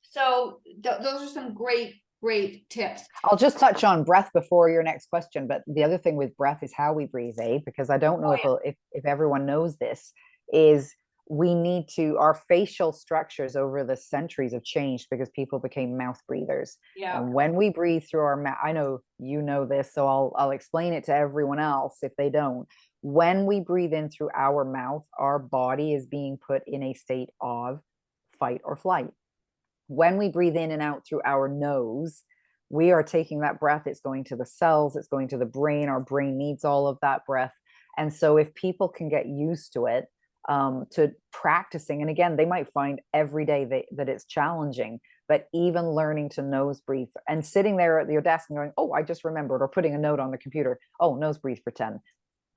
Speaker 1: So those are some great tips.
Speaker 2: I'll just touch on breath before your next question. But the other thing with breath is how we breathe, because I don't know if everyone knows this, is we need to, our facial structures over the centuries have changed because people became mouth breathers.
Speaker 1: Yeah.
Speaker 2: And when we breathe through our mouth, I know you know this, so I'll explain it to everyone else if they don't. When we breathe in through our mouth, our body is being put in a state of fight or flight. When we breathe in and out through our nose, we are taking that breath. It's going to the cells, it's going to the brain. Our brain needs all of that breath. And so if people can get used to it, to practicing, and again, they might find every day that it's challenging, but even learning to nose breathe and sitting there at your desk and going, oh, I just remembered, or putting a note on the computer, oh, nose breathe for 10.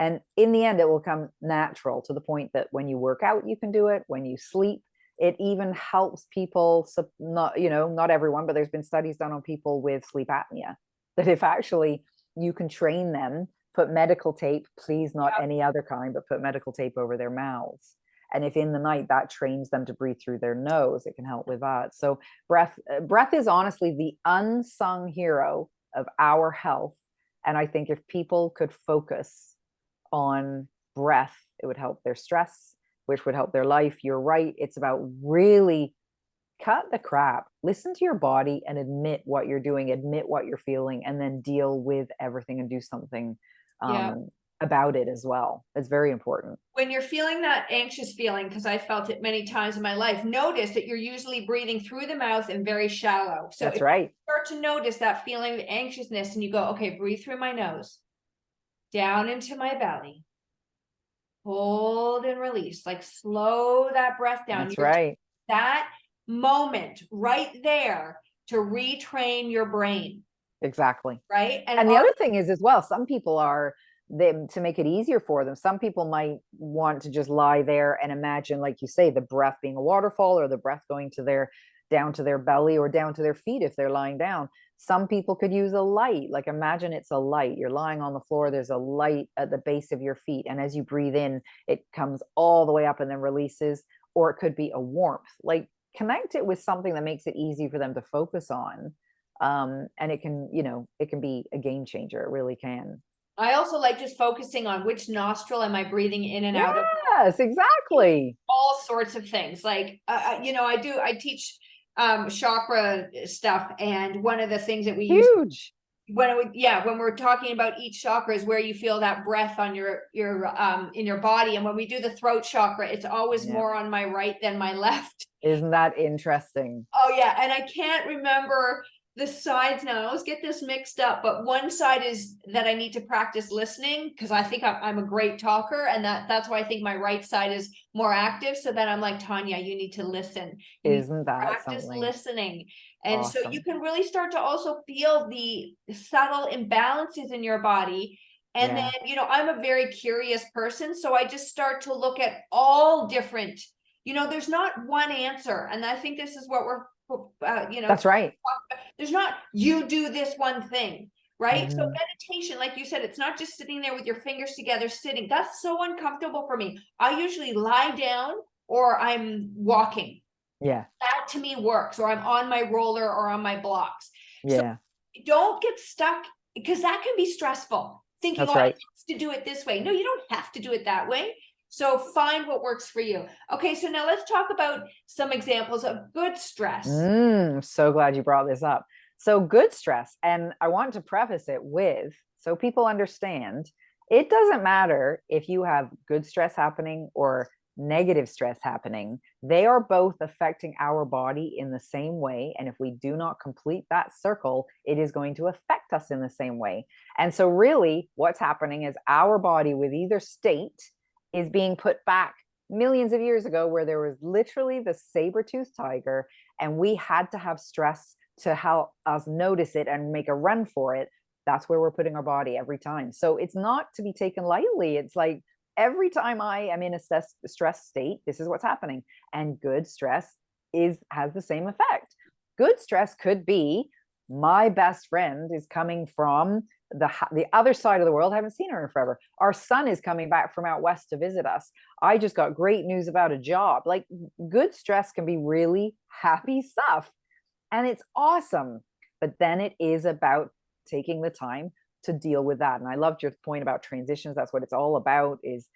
Speaker 2: And in the end, it will come natural, to the point that when you work out, you can do it. When you sleep, it even helps people, not everyone, but there's been studies done on people with sleep apnea, that if actually you can train them, put medical tape, please, not any other kind, but put medical tape over their mouths. And if in the night that trains them to breathe through their nose, it can help with that. So breath is honestly the unsung hero of our health. And I think if people could focus on breath, it would help their stress, which would help their life. You're right. It's about really cut the crap, listen to your body and admit what you're doing, admit what you're feeling, and then deal with everything and do something about it as well. It's very important.
Speaker 1: When you're feeling that anxious feeling, because I felt it many times in my life, notice that you're usually breathing through the mouth and very shallow. So
Speaker 2: that's right.
Speaker 1: You start to notice that feeling of anxiousness and you go, okay, breathe through my nose, down into my belly, hold and release, like slow that breath down.
Speaker 2: That's right.
Speaker 1: That moment right there to retrain your brain.
Speaker 2: Exactly.
Speaker 1: Right.
Speaker 2: And the other thing is as well, some people to make it easier for them, some people might want to just lie there and imagine, like you say, the breath being a waterfall, or the breath going down to their belly or down to their feet if they're lying down. Some people could use a light, like imagine it's a light. You're lying on the floor, there's a light at the base of your feet. And as you breathe in, it comes all the way up and then releases. Or it could be a warmth, like connect it with something that makes it easy for them to focus on. And it can be a game changer. It really can.
Speaker 1: I also like just focusing on which nostril am I breathing in and out of.
Speaker 2: Yes, exactly.
Speaker 1: All sorts of things. Like, I teach chakra stuff. And one of the things that we use when we're talking about each chakra is where you feel that breath on your in your body. And when we do the throat chakra, it's always more on my right than my left.
Speaker 2: Isn't that interesting?
Speaker 1: Oh yeah. And I can't remember the sides now. I always get this mixed up, but one side is that I need to practice listening, because I think I'm a great talker, and that's why I think my right side is more active. So then I'm like, Tanya, you need to listen.
Speaker 2: Isn't that
Speaker 1: practice
Speaker 2: something?
Speaker 1: Listening. And
Speaker 2: awesome.
Speaker 1: So you can really start to also feel the subtle imbalances in your body. And then, I'm a very curious person. So I just start to look at all different, there's not one answer. And I think this is what we're
Speaker 2: that's right.
Speaker 1: There's not, you do this one thing, right? So meditation, like you said, it's not just sitting there with your fingers together, sitting. That's so uncomfortable for me. I usually lie down or I'm walking.
Speaker 2: Yeah.
Speaker 1: That to me works, or I'm on my roller or on my blocks.
Speaker 2: Yeah.
Speaker 1: Don't get stuck, because that can be stressful. Thinking,
Speaker 2: That's
Speaker 1: oh, I
Speaker 2: right.
Speaker 1: have to do it this way. No, you don't have to do it that way. So find what works for you. Okay, so now let's talk about some examples of good stress.
Speaker 2: So glad you brought this up. So good stress, and I want to preface it with, so people understand, it doesn't matter if you have good stress happening or negative stress happening. They are both affecting our body in the same way. And if we do not complete that circle, it is going to affect us in the same way. And so really what's happening is our body with either state is being put back millions of years ago, where there was literally the saber-toothed tiger, and we had to have stress to help us notice it and make a run for it. That's where we're putting our body every time. So it's not to be taken lightly. It's like every time I am in a stress state, this is what's happening. And good stress has the same effect. Good stress could be, my best friend is coming from the other side of the world. I haven't seen her in forever. Our son is coming back from out west to visit us. I just got great news about a job. Like, good stress can be really happy stuff, and it's awesome. But then it is about taking the time to deal with that. And I loved your point about transitions. That's what it's all about, is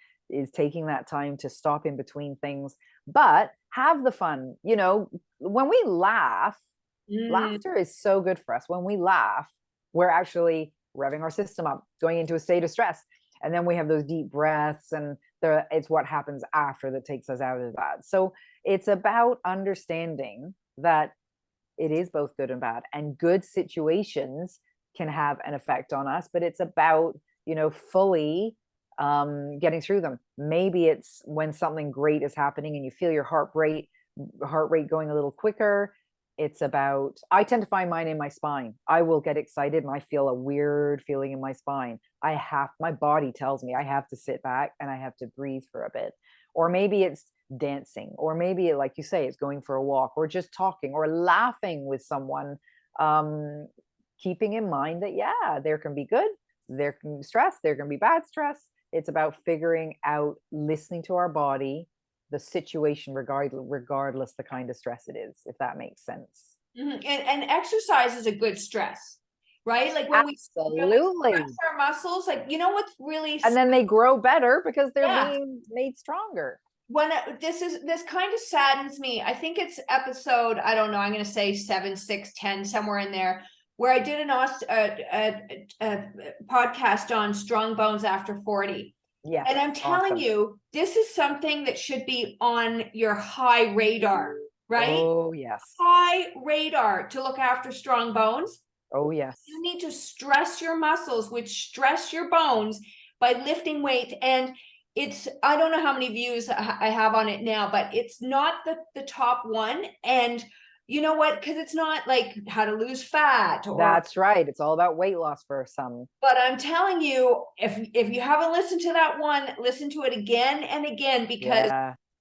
Speaker 2: taking that time to stop in between things, but have the fun. You know, when we laugh, laughter is so good for us. When we laugh, we're actually revving our system up, going into a state of stress. And then we have those deep breaths, and it's what happens after that takes us out of that. So it's about understanding that it is both good and bad, and good situations can have an effect on us, but it's about, fully getting through them. Maybe it's when something great is happening and you feel your heart rate going a little quicker. It's about, I tend to find mine in my spine. I will get excited and I feel a weird feeling in my spine. My body tells me I have to sit back and I have to breathe for a bit. Or maybe it's dancing, or maybe, like you say, it's going for a walk, or just talking or laughing with someone. Keeping in mind that, yeah, there can be good, there can be stress, there can be bad stress. It's about figuring out, listening to our body, the situation, regardless the kind of stress it is, if that makes sense.
Speaker 1: And exercise is a good stress, right? Like when
Speaker 2: Absolutely.
Speaker 1: we stress our muscles, like, what's really,
Speaker 2: and then they grow better because they're
Speaker 1: Yeah.
Speaker 2: being made stronger.
Speaker 1: when this kind of saddens me. I think it's episode, I don't know, I'm going to say 7, 6, 10, somewhere in there, where I did a podcast on strong bones after 40.
Speaker 2: Yeah.
Speaker 1: And I'm telling you, this is something that should be on your high radar, right?
Speaker 2: Oh, yes.
Speaker 1: High radar to look after strong bones.
Speaker 2: Oh, yes.
Speaker 1: You need to stress your muscles, which stress your bones, by lifting weight. And I don't know how many views I have on it now, but it's not the top one. And you know what? Because it's not like how to lose fat.
Speaker 2: That's right. It's all about weight loss for some.
Speaker 1: But I'm telling you, if you haven't listened to that one, listen to it again and again, because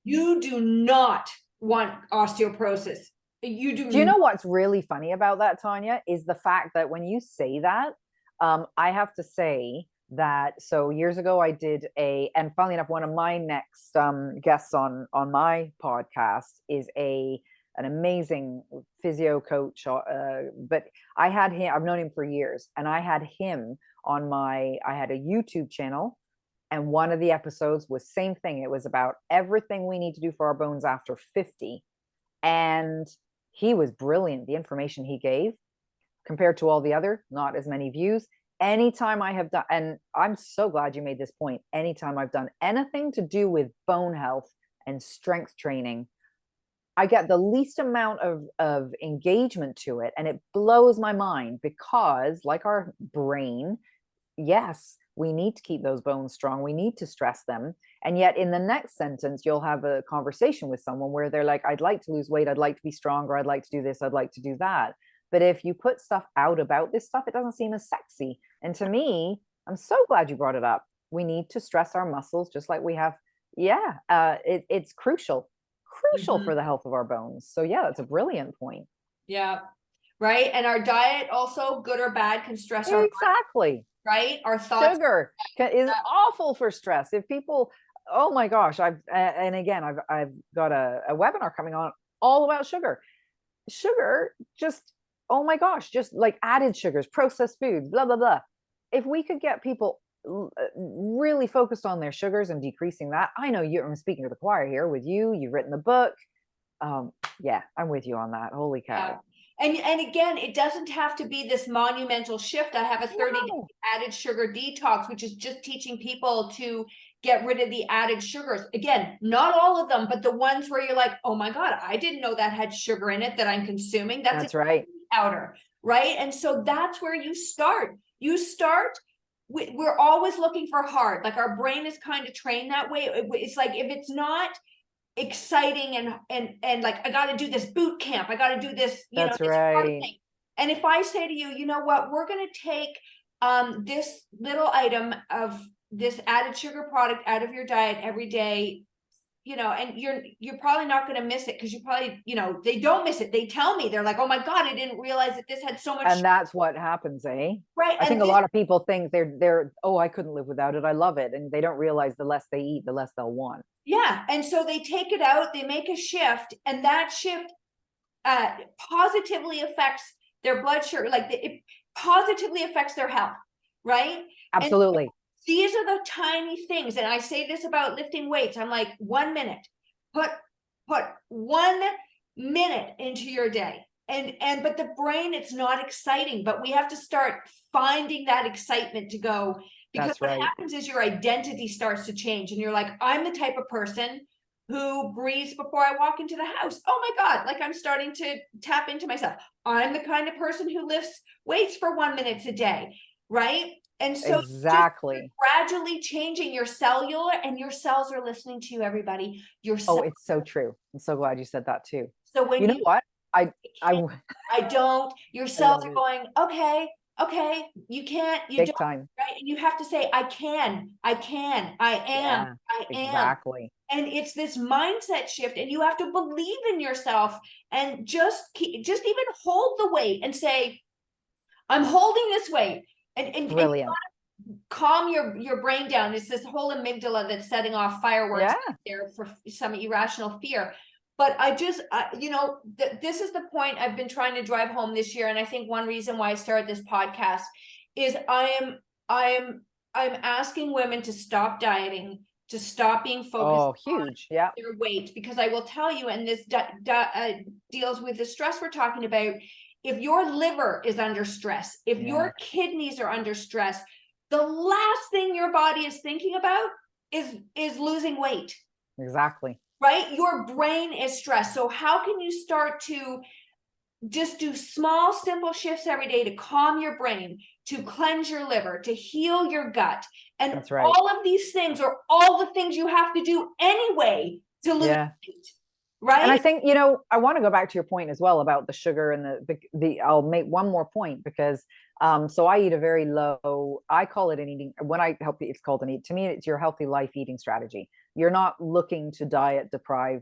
Speaker 1: you do not want osteoporosis. You do.
Speaker 2: Do you know what's really funny about that, Tanya, is the fact that when you say that, I have to say that, so years ago I did and funnily enough, one of my next guests on my podcast is an amazing physio coach, but I had him, I've known him for years, and I had him on I had a YouTube channel, and one of the episodes was same thing. It was about everything we need to do for our bones after 50. And he was brilliant. The information he gave, compared to all the other, not as many views. Anytime I have done, and I'm so glad you made this point, anytime I've done anything to do with bone health and strength training, I get the least amount of engagement to it. And it blows my mind, because like our brain, yes, we need to keep those bones strong. We need to stress them. And yet in the next sentence, you'll have a conversation with someone where they're like, I'd like to lose weight. I'd like to be stronger. I'd like to do this. I'd like to do that. But if you put stuff out about this stuff, it doesn't seem as sexy. And to me, I'm so glad you brought it up. We need to stress our muscles just like we have. Yeah, it's crucial for the health of our bones. So yeah, that's a brilliant point.
Speaker 1: Yeah, right. And our diet also, good or bad, can stress our
Speaker 2: exactly.
Speaker 1: Right? Our thoughts.
Speaker 2: Sugar is awful for stress. If people, oh my gosh, I've got a webinar coming on all about sugar. Sugar just oh my gosh, just like added sugars, processed foods, blah, blah, blah. If we could get people really focused on their sugars and decreasing that, I know I'm speaking to the choir here with you, you've written the book. Yeah, I'm with you on that. Holy cow.
Speaker 1: Yeah. And again, it doesn't have to be this monumental shift. I have a 30-day
Speaker 2: No,
Speaker 1: added sugar detox, which is just teaching people to get rid of the added sugars. Again, not all of them, but the ones where you're like, oh my God, I didn't know that had sugar in it that I'm consuming. That's
Speaker 2: right.
Speaker 1: Powder, right? And so that's where you start. We're always looking for hard. Like our brain is kind of trained that way. It's like if it's not exciting and like I got to do this boot camp, I got to do this,
Speaker 2: That's
Speaker 1: this hard
Speaker 2: right.
Speaker 1: thing. And if I say to you, you know what, we're going to take this little item of this added sugar product out of your diet every day, and you're probably not going to miss it, because you probably, they don't miss it. They tell me, they're like, oh my God, I didn't realize that this had so much
Speaker 2: And that's what happens, eh?
Speaker 1: right.
Speaker 2: I think a lot of people think they're oh, I couldn't live without it, I love it, and they don't realize the less they eat, the less they'll want.
Speaker 1: Yeah, and so they take it out, they make a shift, and that shift positively affects their blood sugar, like it positively affects their health, right?
Speaker 2: Absolutely.
Speaker 1: And these are the tiny things, and I say this about lifting weights. I'm like, 1 minute, put 1 minute into your day, but the brain, it's not exciting, but we have to start finding that excitement to go. Because
Speaker 2: That's
Speaker 1: what
Speaker 2: right.
Speaker 1: happens is your identity starts to change, and you're like, I'm the type of person who breathes before I walk into the house. Oh my God, like I'm starting to tap into myself. I'm the kind of person who lifts weights for 1 minute a day, right? And so
Speaker 2: Exactly.
Speaker 1: gradually changing your cellular, and your cells are listening to you, everybody. Your
Speaker 2: Oh,
Speaker 1: cells.
Speaker 2: it's so true. I'm so glad you said that too.
Speaker 1: So when
Speaker 2: You know what? I
Speaker 1: I don't, your
Speaker 2: I
Speaker 1: cells
Speaker 2: love
Speaker 1: are
Speaker 2: it.
Speaker 1: going, okay, you can't, you
Speaker 2: Big
Speaker 1: don't,
Speaker 2: time.
Speaker 1: right? And you have to say, I can, I am,
Speaker 2: Yeah,
Speaker 1: I am.
Speaker 2: exactly.
Speaker 1: And it's this mindset shift, and you have to believe in yourself, and just even hold the weight and say, I'm holding this weight, and
Speaker 2: Brilliant.
Speaker 1: calm your brain down. It's this whole amygdala that's setting off fireworks
Speaker 2: Yeah.
Speaker 1: there for some irrational fear. But I just, this is the point I've been trying to drive home this year. And I think one reason why I started this podcast is I'm asking women to stop dieting, to stop being focused
Speaker 2: Oh, huge. Yeah.
Speaker 1: their weight, because I will tell you, and this deals with the stress we're talking about. If your liver is under stress, if your kidneys are under stress, the last thing your body is thinking about is losing weight.
Speaker 2: Exactly.
Speaker 1: Right? Your brain is stressed. So how can you start to just do small, simple shifts every day to calm your brain, to cleanse your liver, to heal your gut? And
Speaker 2: That's right.
Speaker 1: all of these things are all the things you have to do anyway to lose weight. Right.
Speaker 2: And I think, I want to go back to your point as well about the sugar and the I'll make one more point, because so I eat a very low, I call it an eating, when I help you, it's called an eat. To me, it's your healthy life eating strategy. You're not looking to diet deprive,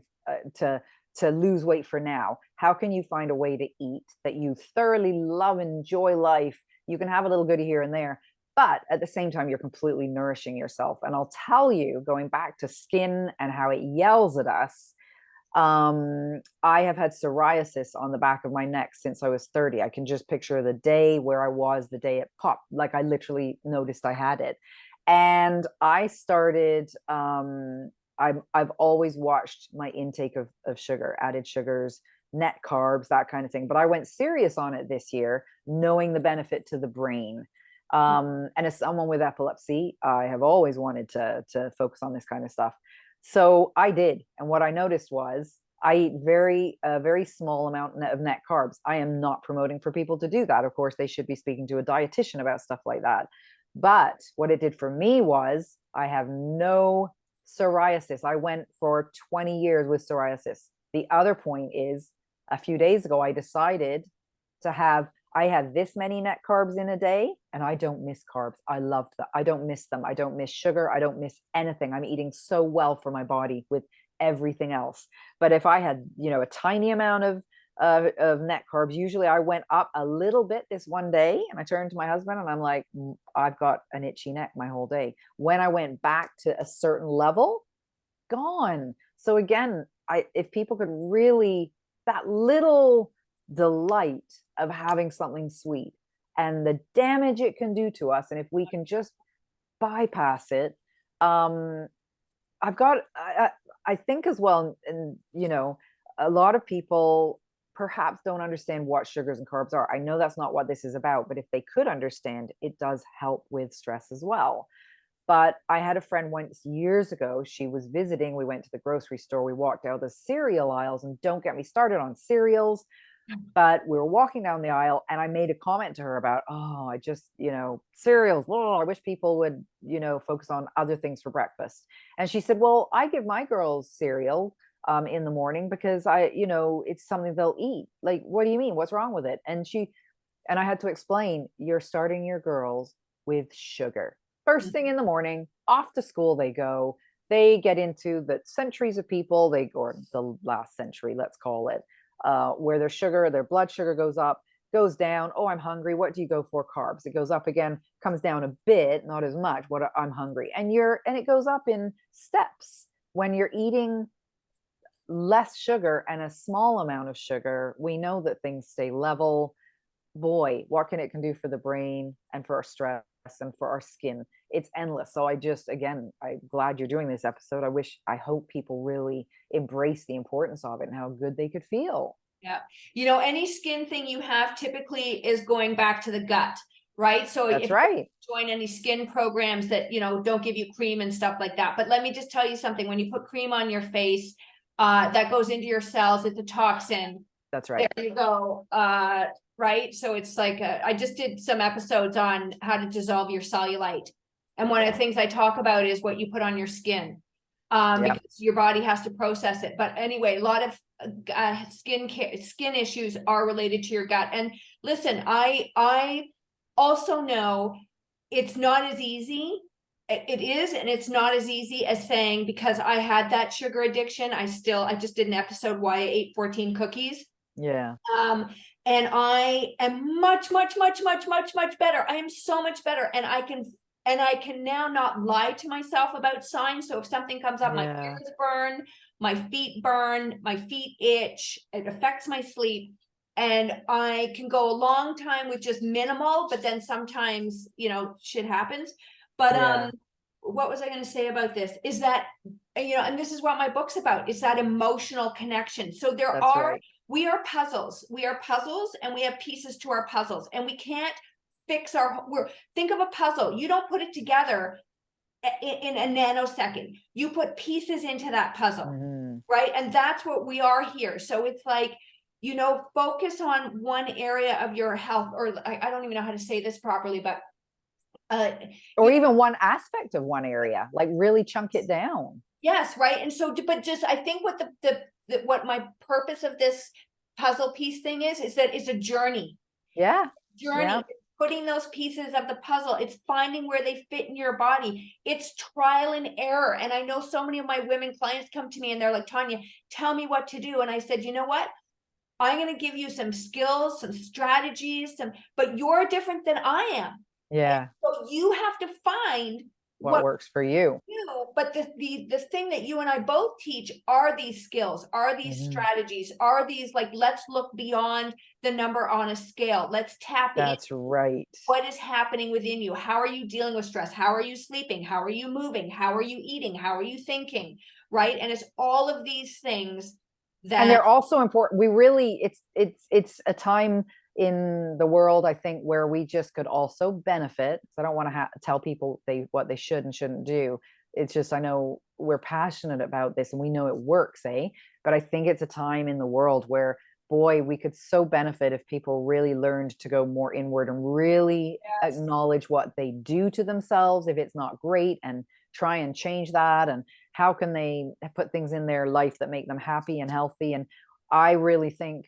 Speaker 2: to lose weight for now. How can you find a way to eat that you thoroughly love, enjoy life? You can have a little goodie here and there, but at the same time, you're completely nourishing yourself. And I'll tell you, going back to skin and how it yells at us, I have had psoriasis on the back of my neck since I was 30. I can just picture the day where I was, the day it popped. Like I literally noticed I had it. And I started, I've always watched my intake of sugar, added sugars, net carbs, that kind of thing. But I went serious on it this year, knowing the benefit to the brain. And as someone with epilepsy, I have always wanted to focus on this kind of stuff. So I did. And what I noticed was I eat a very small amount of net carbs. I am not promoting for people to do that. Of course, they should be speaking to a dietitian about stuff like that. But what it did for me was I have no psoriasis. I went for 20 years with psoriasis. The other point is a few days ago, I decided I had this many net carbs in a day, and I don't miss carbs. I love that. I don't miss them. I don't miss sugar. I don't miss anything. I'm eating so well for my body with everything else. But if I had, a tiny amount of net carbs, usually I went up a little bit this one day, and I turned to my husband and I'm like, I've got an itchy neck my whole day. When I went back to a certain level, gone. So again, if people could really, that little delight of having something sweet and the damage it can do to us. And if we can just bypass it, I think as well, and you know, a lot of people perhaps don't understand what sugars and carbs are. I know that's not what this is about, but if they could understand, it does help with stress as well. But I had a friend once years ago, she was visiting, we went to the grocery store, we walked down the cereal aisles, and don't get me started on cereals, but we were walking down the aisle and I made a comment to her about, oh, I just, you know, cereals, I wish people would, you know, focus on other things for breakfast. And she said, well, I give my girls cereal in the morning because I, you know, it's something they'll eat. Like, what do you mean? What's wrong with it? And I had to explain, you're starting your girls with sugar. First thing in the morning, off to school they go. They get into the centuries of people, or the last century, let's call it, where their blood sugar goes up, goes down. Oh, I'm hungry. What do you go for? Carbs. It goes up again, comes down a bit, not as much. I'm hungry. And it goes up in steps. When you're eating less sugar and a small amount of sugar, we know that things stay level. Boy, what it can do for the brain and for our stress and for our skin. It's endless. So I'm glad you're doing this episode. I hope people really embrace the importance of it and how good they could feel.
Speaker 1: Yeah. You know, any skin thing you have typically is going back to the gut, right? So
Speaker 2: That's
Speaker 1: if
Speaker 2: right.
Speaker 1: you join any skin programs that, you know, don't give you cream and stuff like that. But let me just tell you something. When you put cream on your face, that goes into your cells. It's a toxin.
Speaker 2: That's right.
Speaker 1: There you go. Right. So it's like, I just did some episodes on how to dissolve your cellulite. And one of the things I talk about is what you put on your skin, because your body has to process it. But anyway, a lot of skin issues are related to your gut. And listen, I also know it's not as easy. It is, and it's not as easy as saying, because I had that sugar addiction, I just did an episode why I ate 14 cookies.
Speaker 2: Yeah.
Speaker 1: And I am much, much, much, much, much, much better. I am so much better. And I can now not lie to myself about signs. So if something comes up, my ears burn, my feet itch, it affects my sleep. And I can go a long time with just minimal, but then sometimes, you know, shit happens. But what was I going to say about this? Is that, you know, and this is what my book's about, is that emotional connection. So we are puzzles. We are puzzles, and we have pieces to our puzzles, and we can't fix think of a puzzle. You don't put it together in a nanosecond. You put pieces into that puzzle, right? And that's what we are here. So it's like, you know, focus on one area of your health, or I don't even know how to say this properly, but
Speaker 2: or even one aspect of one area, like really chunk it down.
Speaker 1: Yes, right. And so, but just, I think what what my purpose of this puzzle piece thing is that it's a journey. Putting those pieces of the puzzle, it's finding where they fit in your body. It's trial and error. And I know so many of my women clients come to me and they're like, Tanya, tell me what to do. And I said, you know what? I'm going to give you some skills, some strategies, but you're different than I am.
Speaker 2: Yeah.
Speaker 1: So you have to find
Speaker 2: what works for you.
Speaker 1: But the thing that you and I both teach are these skills, are these strategies, are these, like, let's look beyond the number on a scale. Let's tap in.
Speaker 2: That's right.
Speaker 1: What is happening within you? How are you dealing with stress? How are you sleeping? How are you moving? How are you eating? How are you thinking? Right. And it's all of these things that,
Speaker 2: and they're also important. We really, it's a time in the world, I think, where we just could also benefit. So I don't want to tell people what they should and shouldn't do. It's just, I know we're passionate about this and we know it works, but I think it's a time in the world where, boy, we could so benefit if people really learned to go more inward and really acknowledge what they do to themselves if it's not great, and try and change that. And how can they put things in their life that make them happy and healthy? And I really think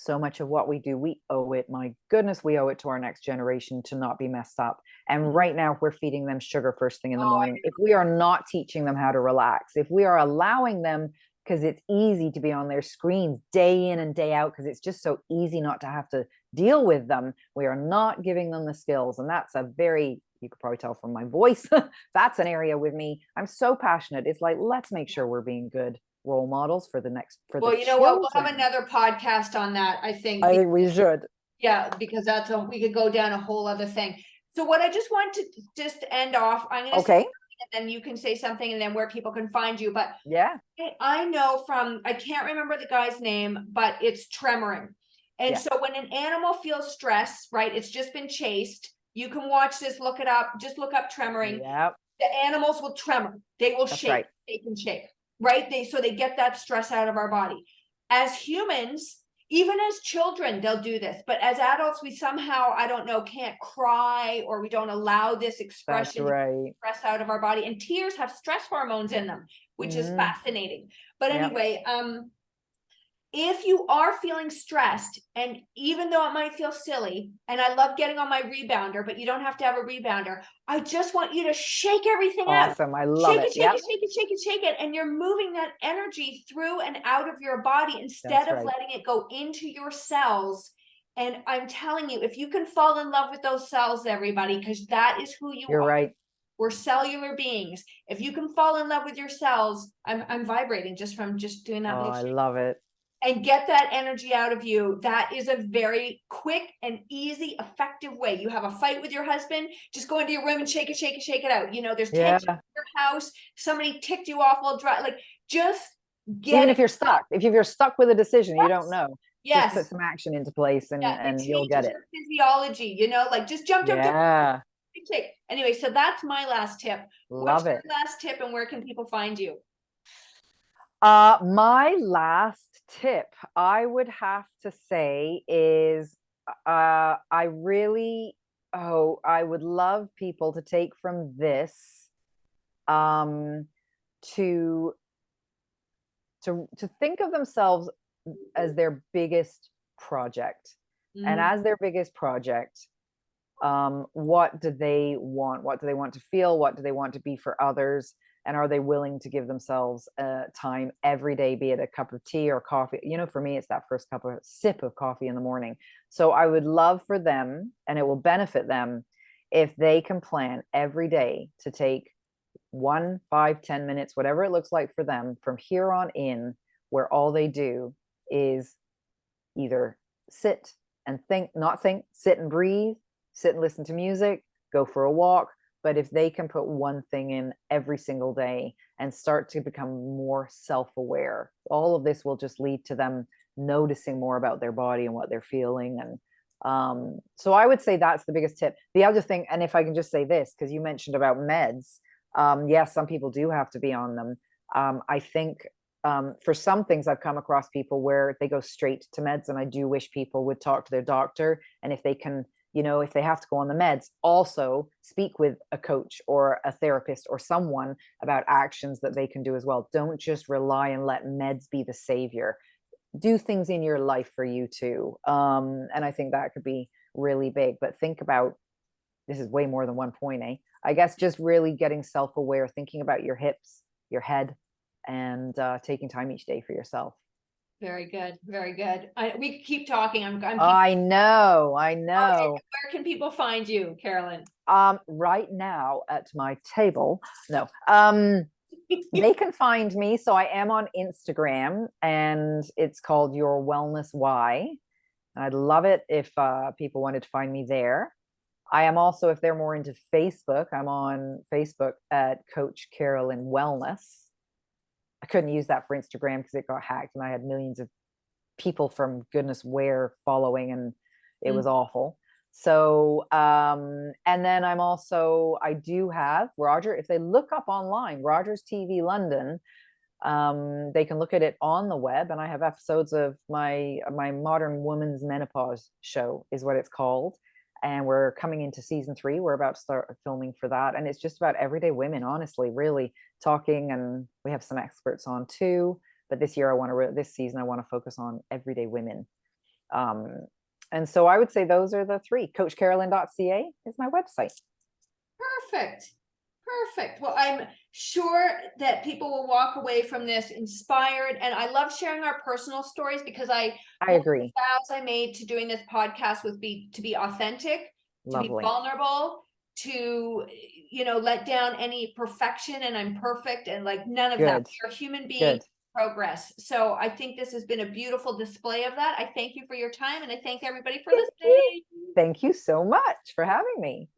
Speaker 2: so much of what we do, we owe it, my goodness, we owe it to our next generation to not be messed up. And right now, if we're feeding them sugar first thing in the morning, if we are not teaching them how to relax, if we are allowing them, because it's easy to be on their screens day in and day out, because it's just so easy not to have to deal with them, we are not giving them the skills. And that's you could probably tell from my voice, that's an area with me. I'm so passionate. It's like, let's make sure we're being good role models for the next, for
Speaker 1: Well,
Speaker 2: the
Speaker 1: you know what? We'll have
Speaker 2: children.
Speaker 1: another podcast on that, I think.
Speaker 2: I think we should.
Speaker 1: Yeah, because we could go down a whole other thing. So what I just want to just end off, I'm going to say
Speaker 2: Okay.
Speaker 1: something and then you can say something and then where people can find you. But
Speaker 2: Yeah.
Speaker 1: I know from, I can't remember the guy's name, but it's tremoring. And
Speaker 2: Yeah.
Speaker 1: so when an animal feels stress, right, it's just been chased, you can watch this, look it up, just look up tremoring.
Speaker 2: Yeah.
Speaker 1: The animals will tremor. They will
Speaker 2: That's
Speaker 1: shake.
Speaker 2: right.
Speaker 1: They can shake, right? So they get that stress out of our body. As humans, even as children, they'll do this. But as adults, we somehow, I don't know, can't cry, or we don't allow this
Speaker 2: That's
Speaker 1: expression to
Speaker 2: right.
Speaker 1: stress out of our body. And tears have stress hormones in them, which is
Speaker 2: Mm.
Speaker 1: fascinating. But
Speaker 2: Yeah.
Speaker 1: anyway, if you are feeling stressed, and even though it might feel silly, and I love getting on my rebounder, but you don't have to have a rebounder, I just want you to shake everything out.
Speaker 2: Awesome. I love
Speaker 1: Shake
Speaker 2: it.
Speaker 1: it, shake
Speaker 2: Yeah.
Speaker 1: it, shake it, shake it, shake it. And you're moving that energy through and out of your body instead
Speaker 2: That's
Speaker 1: of
Speaker 2: right.
Speaker 1: letting it go into your cells. And I'm telling you, if you can fall in love with those cells, everybody, because that is who you
Speaker 2: You're
Speaker 1: are.
Speaker 2: right.
Speaker 1: We're cellular beings. If you can fall in love with your cells, I'm vibrating just from just doing that
Speaker 2: Oh,
Speaker 1: little
Speaker 2: I
Speaker 1: shake,
Speaker 2: love it.
Speaker 1: and get that energy out of you. That is a very quick and easy, effective way. You have a fight with your husband, just go into your room and shake it, shake it, shake it out. You know, there's
Speaker 2: Yeah.
Speaker 1: tension in your house, somebody ticked you off while dry, like just get
Speaker 2: Even
Speaker 1: it.
Speaker 2: if you're stuck, if you're stuck with a decision, you don't
Speaker 1: Yes.
Speaker 2: know.
Speaker 1: Yes.
Speaker 2: Just put some action into place and,
Speaker 1: Yeah,
Speaker 2: and
Speaker 1: it
Speaker 2: you'll get
Speaker 1: changes
Speaker 2: it.
Speaker 1: your physiology, you know, like just jump, jump, jump,
Speaker 2: Yeah.
Speaker 1: shake. Anyway, so that's my last tip. What's
Speaker 2: Love
Speaker 1: your
Speaker 2: it.
Speaker 1: last tip and where can people find you?
Speaker 2: My last tip, I would have to say is, I really, I would love people to take from this, to think of themselves as their biggest project. And
Speaker 1: Mhm.
Speaker 2: as their biggest project, what do they want? What do they want to feel? What do they want to be for others? And are they willing to give themselves time every day, be it a cup of tea or coffee? You know, for me, it's that first sip of coffee in the morning. So I would love for them, and it will benefit them if they can plan every day to take 1, 5, 10 minutes, whatever it looks like for them from here on in, where all they do is either sit and think, not think, sit and breathe, sit and listen to music, go for a walk. But if they can put one thing in every single day and start to become more self-aware, all of this will just lead to them noticing more about their body and what they're feeling. And so I would say that's the biggest tip. The other thing, and if I can just say this, because you mentioned about meds, yes, some people do have to be on them. I think for some things, I've come across people where they go straight to meds, and I do wish people would talk to their doctor. And if they can, you know, if they have to go on the meds, also speak with a coach or a therapist or someone about actions that they can do as well. Don't just rely and let meds be the savior. Do things in your life for you too. And I think that could be really big. But think about, this is way more than one point, eh? I guess just really getting self-aware, thinking about your hips, your head, and taking time each day for yourself.
Speaker 1: Very good. Very good. We could keep talking.
Speaker 2: I know.
Speaker 1: Okay, where can people find you, Carolyn?
Speaker 2: Right now at my table, no. They can find me. So I am on Instagram, and it's called Your Wellness Why. I'd love it if people wanted to find me there. I am also, if they're more into Facebook, I'm on Facebook at Coach Carolyn Wellness. I couldn't use that for Instagram because it got hacked and I had millions of people from goodness where following, and it was awful. So, and then I do have Roger, if they look up online, Rogers TV London, they can look at it on the web, and I have episodes of my Modern Woman's Menopause show is what it's called. And we're coming into season 3. We're about to start filming for that. And it's just about everyday women, honestly, really talking. And we have some experts on too. But this year, this season, I want to focus on everyday women. And so I would say those are the 3. CoachCarolyn.ca is my website.
Speaker 1: Perfect. Perfect. Well, I'm sure that people will walk away from this inspired. And I love sharing our personal stories because I
Speaker 2: agree.
Speaker 1: The vows I made to doing this podcast was to be authentic,
Speaker 2: Lovely.
Speaker 1: To be vulnerable, to, you know, let down any perfection and I'm perfect and like none of that. We're human beings. progress. So I think this has been a beautiful display of that. I thank you for your time, and I thank everybody for
Speaker 2: Thank you.
Speaker 1: listening.
Speaker 2: Thank you so much for having me.